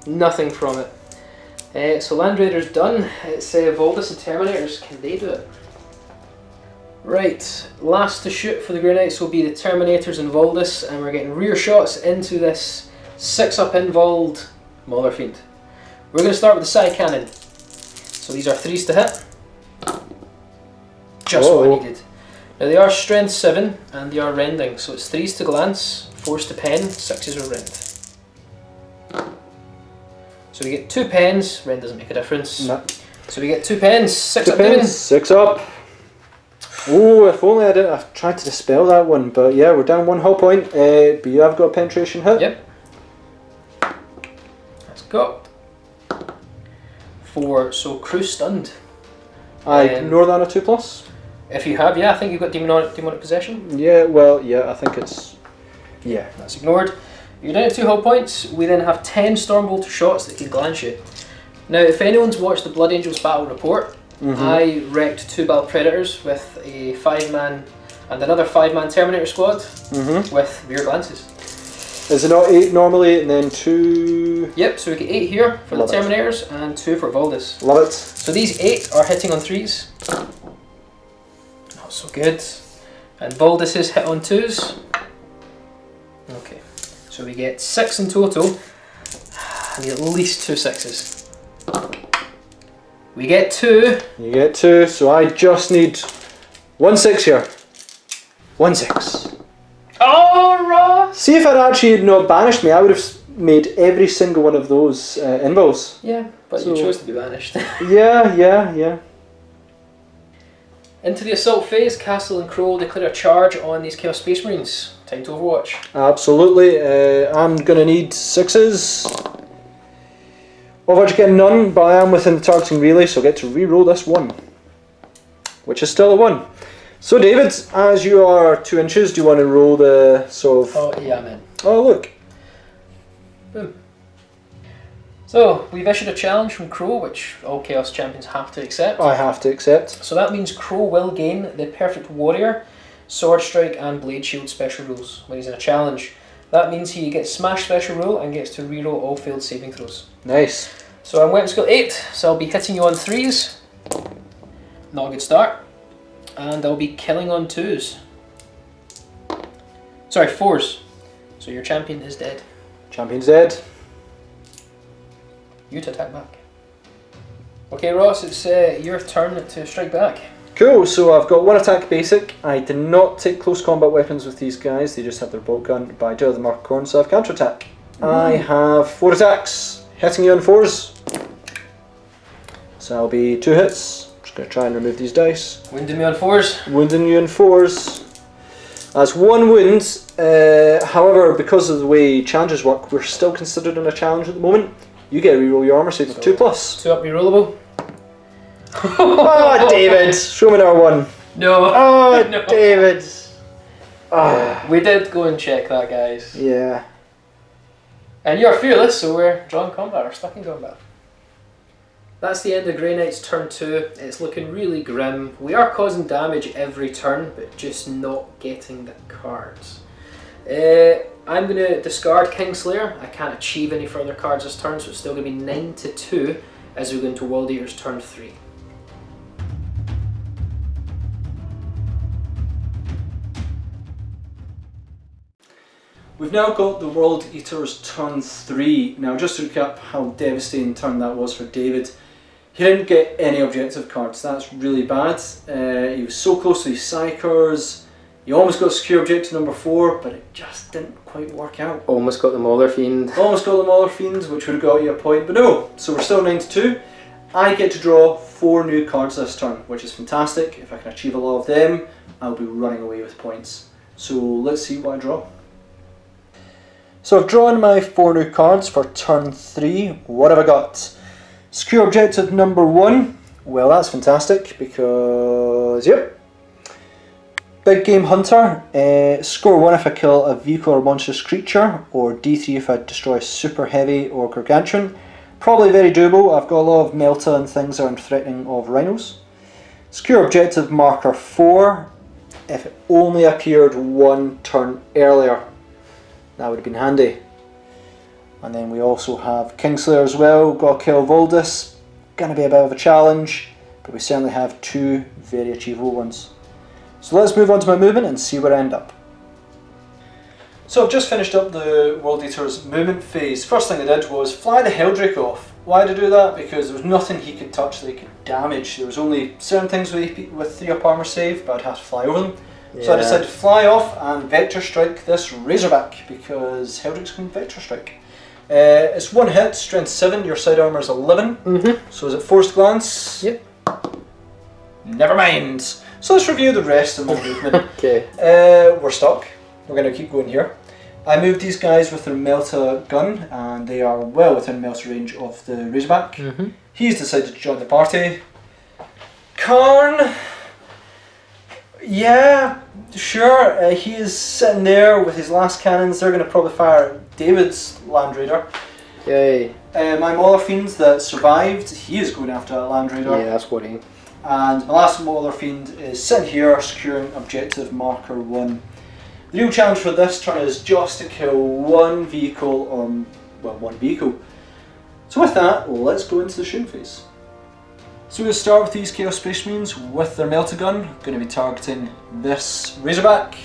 Nothing from it. So Land Raider's done. It's Voldus and Terminators. Can they do it? Right, last to shoot for the Grey Knights will be the Terminators and Voldus, and we're getting rear shots into this 6-up involved Mauler Fiend. We're going to start with the side cannon. So these are 3s to hit. Just what I needed. Now they are strength 7 and they are rending, so it's 3s to glance, 4s to pen, 6s are rend. So we get 2 pens, rend doesn't make a difference. No. So we get 2 pens, 6 2 up pens, demon. 6 up. Oh, if only I've tried to dispel that one, but yeah, we're down 1 hull point, but you have got a penetration hit. Yep. Let's go. 4, so crew stunned. I ignore that on a 2+. If you have, yeah, I think you've got demonic possession. Yeah, well, yeah, I think it's... Yeah. That's ignored. You're down at 2 hull points. We then have 10 Stormbolter shots that can glance you. Now, if anyone's watched the Blood Angels battle report, I wrecked 2 Battle Predators with a 5-man and another 5-man Terminator squad with rear glances. Is it not 8 normally and then 2? Yep, so we get 8 here for Love the Terminators and 2 for Voldus. Love it. So these 8 are hitting on 3s. Not so good. And Voldus is hit on 2s. Okay, so we get 6 in total. I need at least 2 6s. We get 2. You get 2, so I just need 1 6 here. 1 6. Oh, Ross! See, if I'd actually not banished me, I would have made every single one of those invulns. Yeah, but you chose to be banished. Yeah. Into the assault phase, Castle and Crow declare a charge on these Chaos Space Marines. Time to Overwatch. Absolutely. I'm going to need 6s. Overwatch getting none, but I am within the targeting relay, so I get to re-roll this 1. Which is still a 1. So David, as you are 2 inches, do you want to roll the sort of... Oh, yeah, I'm in. Oh, look. Boom. So, we've issued a challenge from Crow, which all Chaos Champions have to accept. I have to accept. So that means Crow will gain the Perfect Warrior, Sword Strike and Blade Shield special rules when he's in a challenge. That means he gets Smash special rule and gets to reroll all failed saving throws. Nice. So I'm weapon skill 8, so I'll be hitting you on 3s. Not a good start. And I'll be killing on 2s. Sorry, 4s. So your champion is dead. Champion's dead. You to attack back. Okay, Ross, it's your turn to strike back. Cool, so I've got 1 attack basic. I did not take close combat weapons with these guys, they just have their bolt gun, but I do have the Mark of Kharn, so I have counter attack. I have 4 attacks, hitting you on 4s. So I'll be 2 hits. I'm just going to try and remove these dice. Wounding me on 4s. Wounding you on 4s. That's 1 wound. However, because of the way challenges work, we're still considered in a challenge at the moment. You get to reroll your armor save of 2+. 2 up rerollable. Oh, David! Show me another one. No. Oh, No. David! Ah. We did go and check that, guys. Yeah. And you're fearless, so we're drawing combat, or stuck in combat. That's the end of Grey Knight's turn 2. It's looking really grim. We are causing damage every turn, but just not getting the cards. I'm going to discard Kingslayer. I can't achieve any further cards this turn, so it's still going to be 9-2 as we go into World Eater's turn 3. We've now got the World Eater's turn 3. Now just to recap how devastating turn that was for David. He didn't get any objective cards, that's really bad. He was so close to these Psychers. He almost got secure objective number 4, but it just didn't quite work out. Almost got the Mauler Fiend. Almost got the Mauler Fiend, which would have got you a point, but no. So we're still 9-2. I get to draw 4 new cards this turn, which is fantastic. If I can achieve a lot of them, I'll be running away with points. So let's see what I draw. So I've drawn my 4 new cards for turn 3. What have I got? Secure objective number 1. Well, that's fantastic because, yep. Big Game Hunter. Score 1 if I kill a vehicle or monstrous creature, or D3 if I destroy super heavy or gargantuan. Probably very doable. I've got a lot of Melta and things that are threatening of rhinos. Secure objective marker 4 if it only appeared 1 turn earlier. That would have been handy. And then we also have Kingslayer as well. Got to kill Voldus. Gonna be a bit of a challenge, but we certainly have 2 very achievable ones. So let's move on to my movement and see where I end up. So I've just finished up the World Eater's movement phase. First thing I did was fly the Helldrake off. Why did I do that? Because there was nothing he could touch that he could damage. There was only certain things with 3 up armor save, but I'd have to fly over them. Yeah. So I decided to fly off and Vector Strike this Razorback, because Helldrake's can Vector Strike. It's 1 hit, strength 7, your side armor is 11. So is it forced glance? Yep. Never mind. So let's review the rest of my movement. Okay. We're stuck. We're going to keep going here. I moved these guys with their Melta gun, and they are well within Melta range of the Razorback. He's decided to join the party. Kharn. Yeah, sure. He is sitting there with his last cannons. They're going to probably fire at David's Land Raider. Yay. My Mauler Fiend that survived, he is going after that Land Raider. Yeah, that's worrying. And my last Mauler Fiend is sitting here securing objective marker 1. The real challenge for this turn is just to kill 1 vehicle, or well, 1 vehicle. So with that, let's go into the shooting phase. So we'll start with these Chaos Space Marines with their Melta gun. Going to be targeting this Razorback.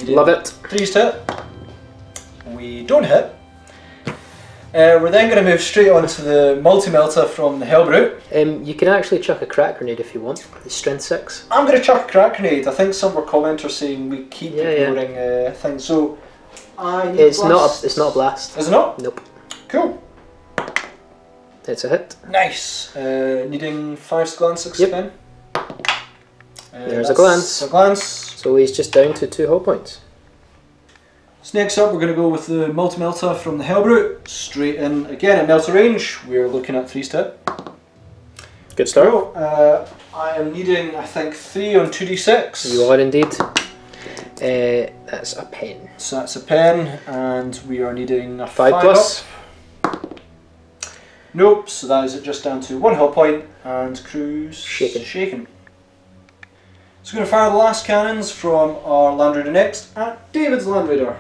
Love it. 3's to hit. We don't hit. We're then going to move straight on to the multi-Melta from the Hellbrute. You can actually chuck a crack grenade if you want. It's strength 6. I'm going to chuck a crack grenade. I think some of our commenters saying we keep ignoring things. So I need it's not a blast. Is it not? Nope. Cool. It's a hit. Nice. Needing 5 glance, 6 spin. There's a glance. A glance. So he's just down to 2 hull points. So next up we're going to go with the multi-Melta from the Hellbrute. Straight in again at Melta range. We're looking at 3's to hit. Good start. So, I am needing, I think, 3 on 2d6. You are indeed. That's a pen. So that's a pen, and we are needing a 5 plus. Up. Nope, so that is it just down to 1 hull point, and crew's shaken. So we're going to fire the last cannons from our Land Raider next at David's Land Raider.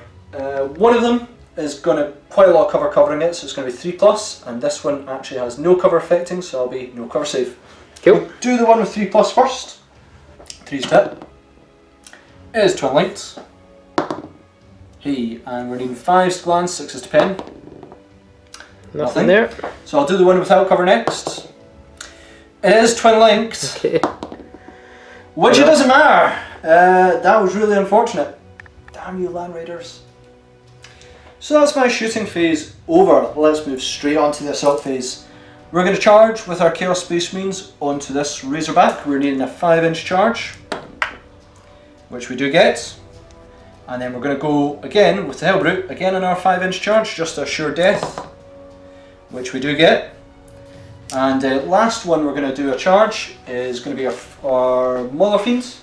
One of them is going to quite a lot of cover covering it, so it's going to be 3 plus, and this one actually has no cover affecting, so I'll be no cover save. Cool. We'll do the one with 3 plus first. 3's to hit. It is twin linked. Hey, and we're needing 5's to glance, 6's to pen. Nothing there. So I'll do the one without cover next. It is twin linked. Okay. Which it doesn't matter. That was really unfortunate. Damn you Land Raiders. So that's my shooting phase over. Let's move straight on to the assault phase. We're going to charge with our Chaos Space Marines onto this Razorback. We're needing a 5-inch charge, which we do get. And then we're going to go again with the Hellbrute, again on our 5-inch charge, just to assure death. which we do get. And last one we're going to do a charge is going to be our Mauler Fiend.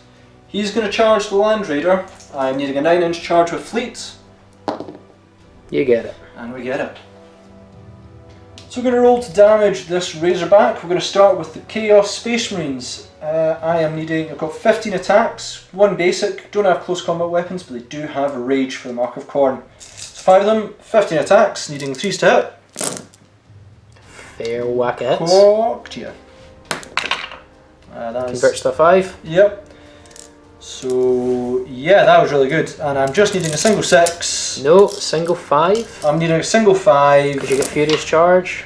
He's going to charge the Land Raider. I'm needing a 9-inch charge with Fleet. You get it. And we get it. So we're going to roll to damage this Razorback. We're going to start with the Chaos Space Marines. I've got 15 attacks, 1 basic, don't have close combat weapons, but they do have a rage for the Mark of Kharn. So 5 of them, 15 attacks, needing 3s to hit. Fair whack hits. Cocked you. Converts to a 5. Yep. So yeah, that was really good. And I'm just needing a single 6. No, single 5. I'm needing a single 5. Because you get Furious Charge.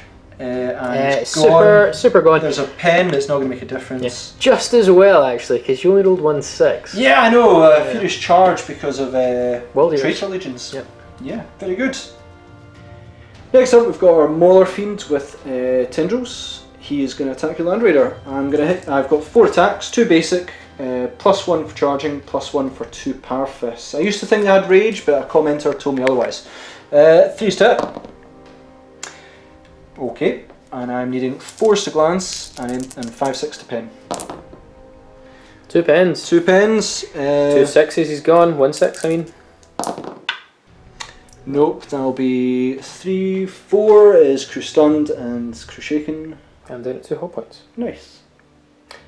Super gone. There's a pen, but it's not going to make a difference. Yeah. Just as well, actually, because you only rolled 1 6. Yeah, I know. Furious Charge because of Traitor Legions. Yep. Yeah, very good. Next up, we've got our Mauler Fiend with Tendrils. He is going to attack your Land Raider. I've got 4 attacks, 2 basic, +1 for charging, +1 for 2 power fists. I used to think they had rage, but a commenter told me otherwise. 3s to hit. Okay, and I'm needing 4s to glance and 5/6 to pen. 2 pens. 2 pens. 2 6s. He's gone. 1 6. I mean. Nope. That'll be 3, 4 is crew stunned and crew shaken. I'm down at 2 hull points. Nice.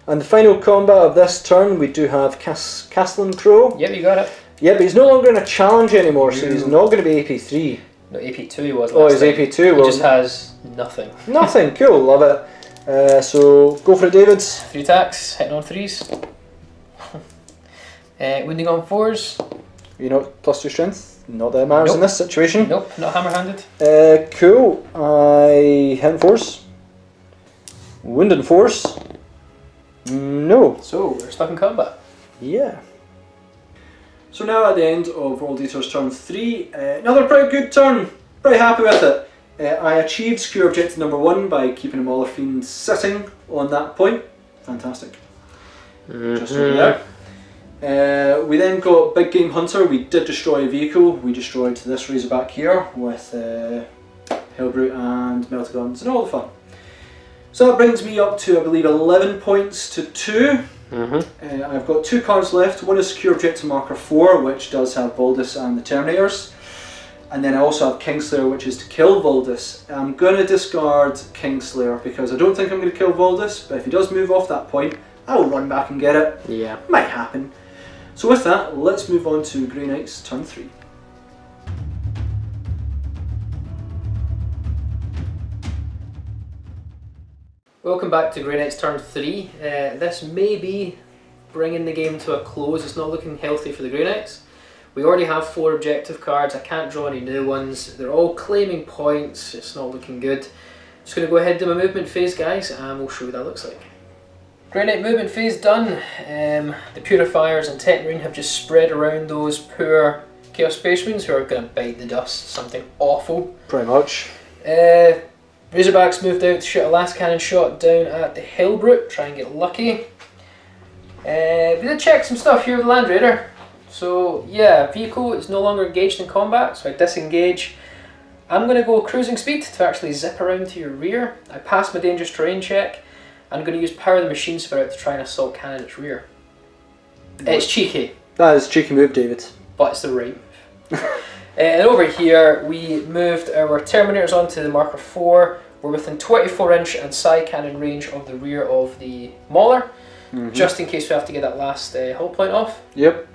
And the final combat of this turn, we do have Castellan Crow. Yep, you got it. Yeah, but he's no longer in a challenge anymore, so he's not going to be AP3. No, AP2 he was. Oh, he's AP2. He just has nothing. Nothing. Cool. Love it. So go for it, David. 3 attacks, hitting on 3s. Wounding on 4s. You know, +2 strength. Not that it matters in this situation. Nope, not hammer-handed. Cool. I hit 4s. Wounded 4s. No. So we're stuck in combat. Yeah. So now at the end of World Eater's turn 3, another pretty good turn. Pretty happy with it. I achieved secure objective number 1 by keeping a Mauler Fiend sitting on that point. Fantastic. Just over there. We then got Big Game Hunter. We did destroy a vehicle. We destroyed this Razorback here with Hellbrute and Melta Guns and all the fun. So that brings me up to, I believe, 11 points to 2. I've got 2 cards left. One is Secure Objective Marker 4, which does have Voldus and the Terminators. And then I also have Kingslayer, which is to kill Voldus. I'm going to discard Kingslayer because I don't think I'm going to kill Voldus, but if he does move off that point, I'll run back and get it. Yeah. Might happen. So with that, let's move on to Grey Knight's turn 3. Welcome back to Grey Knight's turn 3. This may be bringing the game to a close. It's not looking healthy for the Grey Knights. We already have 4 objective cards. I can't draw any new ones. They're all claiming points. It's not looking good. Just going to go ahead and do my movement phase, guys, and we'll show you what that looks like. Grey Knight movement phase done. The Purifiers and Tech Marine have just spread around those poor Chaos Space Marines who are going to bite the dust. Something awful. Pretty much. Razorbacks moved out to shoot a last cannon shot down at the Hellbrute, try and get lucky. We did check some stuff here with the Land Raider. So yeah, vehicle is no longer engaged in combat, so I disengage. I'm going to go cruising speed to actually zip around to your rear. I passed my dangerous terrain check. I'm going to use Power of the Machine Spirit to try and assault cannon its rear. It's cheeky. That is a cheeky move, David. But it's the right move. And over here, we moved our Terminators onto the marker 4. We're within 24-inch and side cannon range of the rear of the Mauler, just in case we have to get that last hull point off. Yep.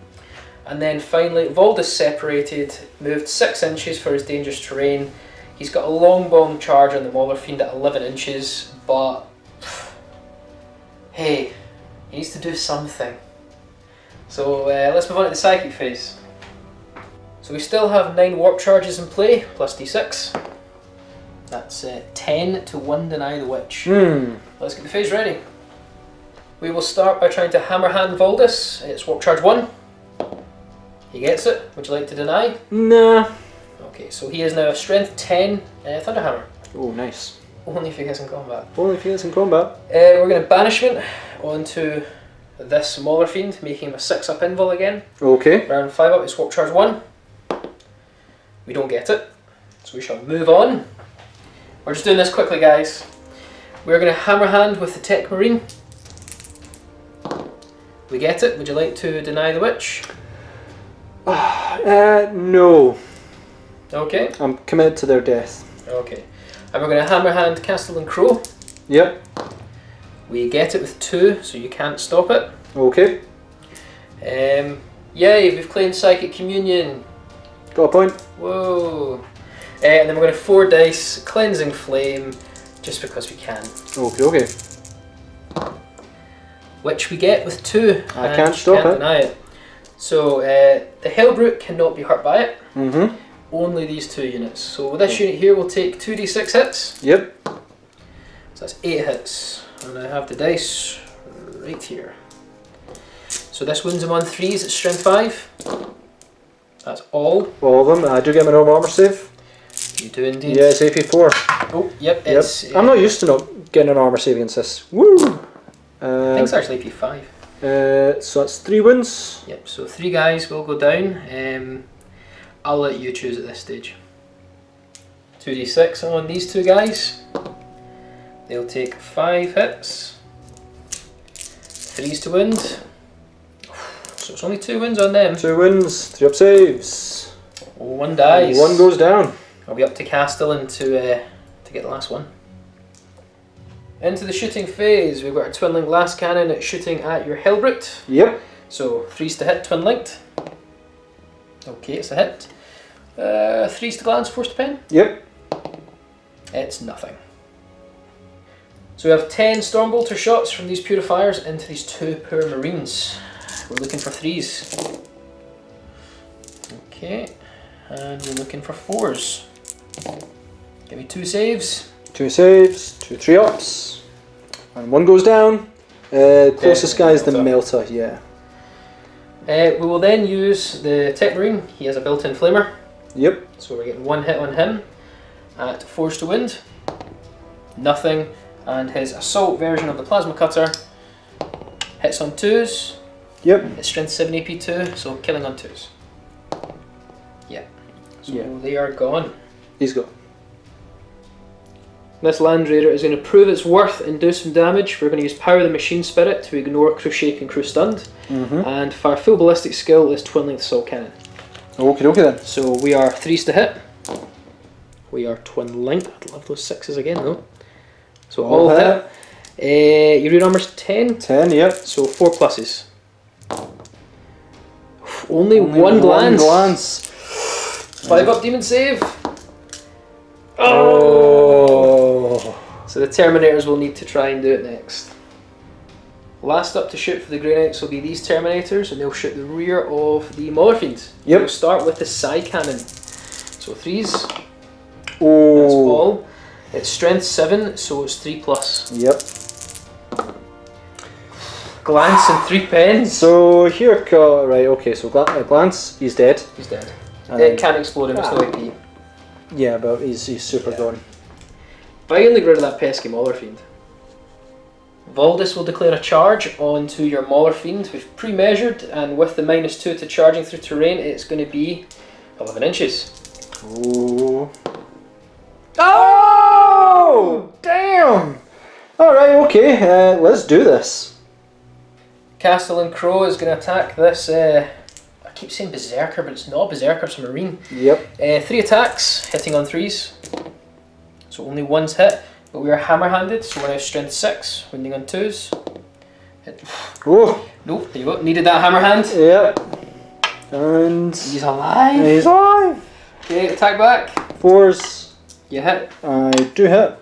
And then finally, Voldus separated, moved 6 inches for his dangerous terrain. He's got a long bomb charge on the Mauler Fiend at 11 inches, but hey, he needs to do something. So let's move on to the psychic phase. So we still have 9 warp charges in play, plus d6. That's 10 to 1 deny the witch. Let's get the phase ready. We will start by trying to hammer hand Voldus. It's warp charge 1. He gets it. Would you like to deny? Nah. Okay, so he is now a strength 10 Thunderhammer. Oh, nice. Only if he gets in combat. Only if he is in combat. We're going to banishment onto this Mauler Fiend, making him a 6-up invul again. Okay. Round 5 up is warp charge 1. We don't get it, so we shall move on. We're just doing this quickly, guys. We're going to hammer hand with the Tech Marine. We get it. Would you like to deny the witch? No. Okay. I'm committed to their death. Okay. And we're going to hammer hand Castle and Crow. Yep. We get it with 2, so you can't stop it. Okay. Yay, we've claimed Psychic Communion. Got a point. Whoa. And then we're going to 4 dice, Cleansing Flame, just because we can. Okay. Which we get with 2. I can't stop it. Deny it. So the Hellbrute cannot be hurt by it. Mm-hmm. Only these 2 units. So with this unit here, we'll take 2d6 hits. Yep. So that's 8 hits. And I have the dice right here. So this wounds him on 3s at strength 5. That's all. All of them. I do get my normal armor save. You do indeed. Yeah, it's AP 4. Oh, yep. It's, I'm not used to not getting an armor save against this. Woo! I think it's actually AP 5. So that's 3 wounds. Yep, so 3 guys will go down. I'll let you choose at this stage. 2d6 on these 2 guys. They'll take 5 hits. 3s to wound. So it's only 2 wounds on them. 2 wounds, 3 up saves. 1 dies. 1 goes down. I'll be up to Castellan to get the last one. Into the shooting phase, we've got our twin link last cannon shooting at your Hellbrute. Yep. So 3s to hit, twin linked. Okay, it's a hit. 3s to glance, 4s to pen. Yep. It's nothing. So we have 10 Stormbolter shots from these purifiers into these 2 poor Marines. We're looking for 3s. Okay, and we're looking for 4s. Give me 2 saves. 2 saves, 2 3-ups, and 1 goes down. Closest guy is the Melta, yeah. We will then use the Tech Marine. He has a built-in flamer. Yep. So we're getting 1 hit on him at 4s to wound. Nothing. And his assault version of the plasma cutter hits on 2s. Yep. It's strength 7 AP 2, so killing on 2s. Yeah. So they are gone. He's gone. This Land Raider is going to prove its worth and do some damage. We're going to use Power of the Machine Spirit to ignore Crew Shake and Crew Stunned. And for our full ballistic skill is Twin Length Assault Cannon. Okay then. So we are 3s to hit. We are twin linked. I'd love those 6s again though. So all hit. Your rune armor's 10? 10, yep. So 4 pluses. Only one glance. 5 up demon save. Oh! So the Terminators will need to try and do it next. Last up to shoot for the Grey Knights will be these Terminators, and they'll shoot the rear of the Mauler Fiend. Yep. We'll start with the Psy Cannon. So 3s. Oh. That's all. It's strength 7, so it's 3 plus. Yep. Glance and 3 pens. So here, right, okay, so glance, he's dead. He's dead. It can't explode him, it's no AP. Yeah, but he's super gone. Finally get rid of that pesky Mauler Fiend. Voldus will declare a charge onto your Mauler Fiend. We've pre-measured, and with the -2 to charging through terrain, it's going to be 11 inches. Ooh. Oh! Damn! Alright, okay, let's do this. Castellan Crow is going to attack this, I keep saying Berserker, but it's not a Berserker, it's a Marine. Yep. 3 attacks, hitting on 3s. So only 1's hit, but we are hammer-handed, so we're now strength 6, wounding on 2s. Hit. Oh! Nope, there you go, needed that hammer hand. Yep. And... He's alive! He's alive! Okay, attack back. 4s. You hit. I do hit.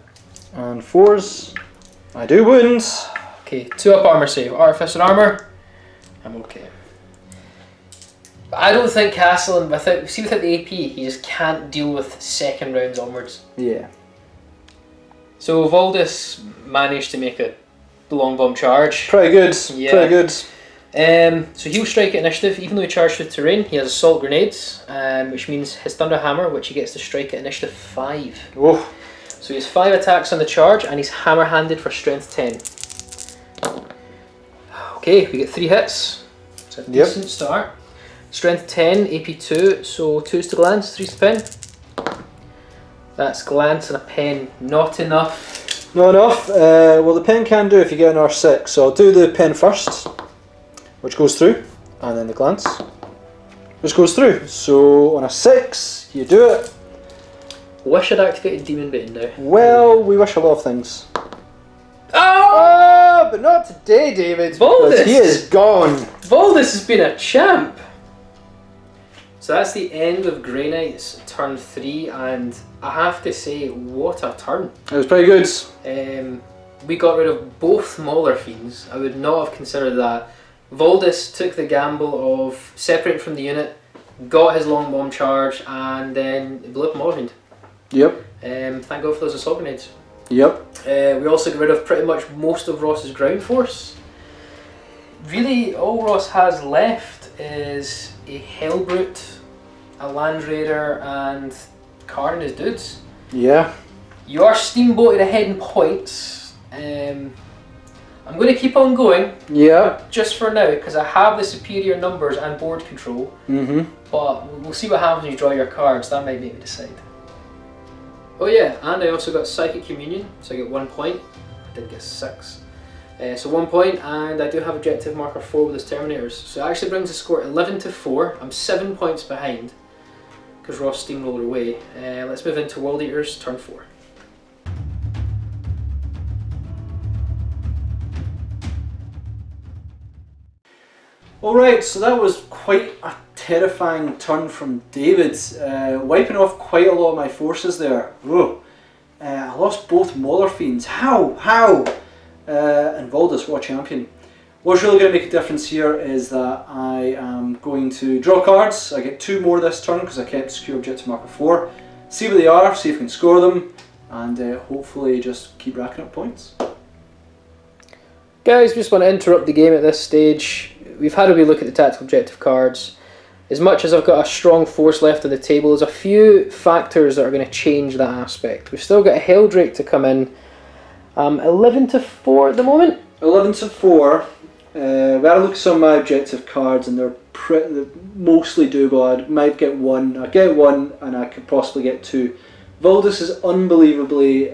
And 4s. I do wound. Okay, 2 up armor save. Artificer armor. I'm okay. But I don't think Castellan, without the AP, he just can't deal with second rounds onwards. Yeah. So Voldus managed to make a long bomb charge. Pretty good. Yeah. Pretty good. So he'll strike at initiative, even though he charged through terrain. He has assault grenades, which means his thunder hammer, which he gets to strike at initiative 5. Oh. So he has 5 attacks on the charge, and he's hammer-handed for strength 10. Okay, we get 3 hits. It's a decent start. Strength 10, AP 2, so 2's to glance, 3's to pen. That's glance and a pen. Not enough. Not enough. Well, the pen can do if you get an R6. So I'll do the pen first, which goes through, and then the glance, which goes through. So on a 6, you do it. Wish I'd activated Demon Bane now. Well, we wish a lot of things. Oh! But not today, David. Voldus! Because he is gone. Voldus has been a champ. So that's the end of Grey Knight's turn 3, and I have to say, what a turn. It was pretty good. We got rid of both Mauler Fiends. I would not have considered that. Voldus took the gamble of separating from the unit, got his long bomb charge, and then blew up Mauler Fiend. Yep. Thank God for those assault grenades. Yep. We also got rid of pretty much most of Ross's ground force. Really, all Ross has left is a Hellbrute, a Land Raider, and Kharn and his dudes. Yeah. You are steamboated ahead in points. I'm going to keep on going. Yeah. Just for now, because I have the superior numbers and board control. But we'll see what happens when you draw your cards. That might make me decide. Oh yeah, and I also got Psychic Communion, so I get 1 point. I did get 6. So 1 point, and I do have objective marker 4 with his Terminators. So it actually brings the score 11 to 4. I'm 7 points behind, because Ross steamrolled away. Let's move into World Eaters, turn 4. Alright, so that was quite a terrifying turn from David, wiping off quite a lot of my forces there. Whoa. I lost both Mauler Fiends. How? And Voldus, what a champion. What's really going to make a difference here is that I am going to draw cards. I get 2 more this turn because I kept secure objective marker 4. See what they are, see if I can score them, and hopefully just keep racking up points. Guys, just want to interrupt the game at this stage. We've had a wee look at the tactical objective cards. As much as I've got a strong force left on the table, there's a few factors that are going to change that aspect. We've still got a Helldrake to come in. 11 to 4 at the moment. 11 to 4. We had a look at some of my objective cards, and they're mostly doable. I might get 1. I get 1, and I could possibly get 2. Voldus is unbelievably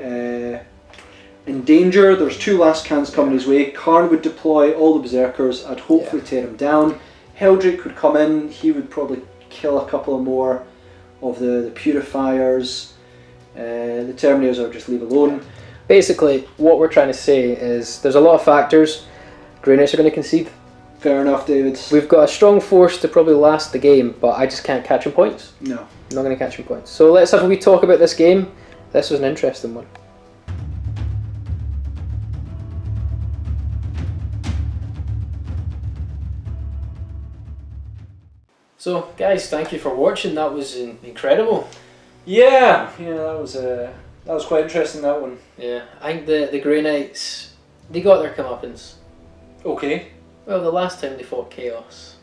in danger. There's 2 last cans coming his way. Kharn would deploy all the berserkers. I'd hopefully tear him down. Helldrake would come in. He would probably kill a couple of more of the purifiers. The Terminators are just leave alone. Basically, what we're trying to say is there's a lot of factors. Grey Knights are going to concede. Fair enough, David. We've got a strong force to probably last the game, but I just can't catch him points. No. I'm not going to catch him points. So let's have a wee talk about this game. This was an interesting one. So guys, thank you for watching. That was incredible. Yeah, that was quite interesting, that one. Yeah, I think the Grey Knights, they got their comeuppance. Okay. Well, the last time they fought Chaos,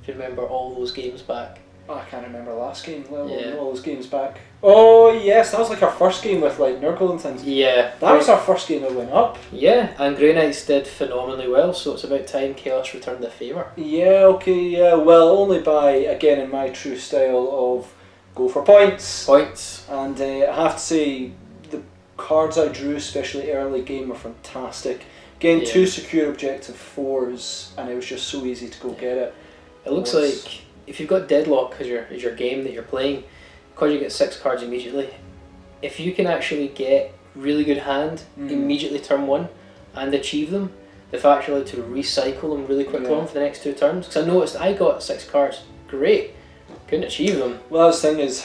if you remember all those games back. Oh, I can't remember the last game. All those games back. Oh yes, that was like our first game with like Nurgle and things. Yeah. That was our first game that went up. Yeah, and Grey Knights did phenomenally well, so it's about time Chaos returned the favour. Yeah, okay, yeah. Well, only by, again, in my true style of go for points. Points. And I have to say, the cards I drew, especially early game, were fantastic. Getting Yeah. 2 secure objective 4s, and it was just so easy to go get it. It looks like if you've got Deadlock as your game that you're playing, because you get 6 cards immediately, if you can actually get really good hand immediately turn 1 and achieve them, the fact you're allowed to recycle them really quickly on for the next 2 turns. Because I noticed I got 6 cards, great, couldn't achieve them. Well, that's the thing is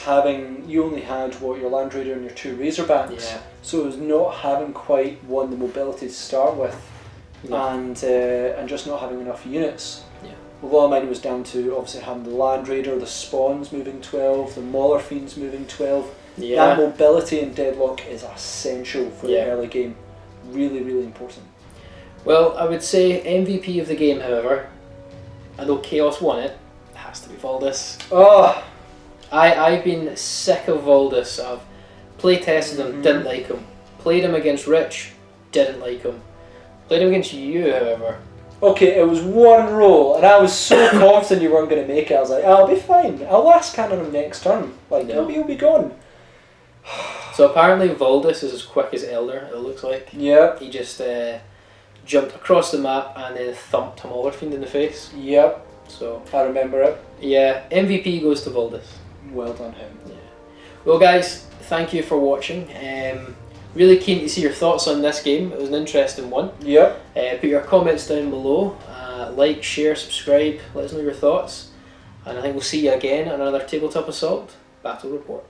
you only had your Land Raider and your 2 Razorbacks, Yeah. so it was not having quite the mobility to start with, and just not having enough units. Yeah. A lot of mine was down to obviously having the Land Raider, the Spawns moving 12, the Mauler Fiends moving 12. Yeah. That mobility in Deadlock is essential for the early game. Really, really important. Well, I would say MVP of the game, however, although Chaos won it, has to be Voldus. Oh, I've been sick of Voldus. I've play tested him, didn't like him. Played him against Rich, didn't like him. Played him against you, however. okay, it was 1 roll, and I was so confident you weren't going to make it. I was like, I'll be fine. I'll last cannon him next turn. Like, No. he'll be gone. So apparently Voldus is as quick as Elder, it looks like. Yep. He just jumped across the map and then thumped a Mauler Fiend in the face. Yep. So I remember it. yeah, MVP goes to Voldus. Well done him. Yeah. Well guys, thank you for watching. Really keen to see your thoughts on this game. It was an interesting one. Yep. Put your comments down below. Like, share, subscribe. Let us know your thoughts. And I think we'll see you again on another Tabletop Assault Battle Report.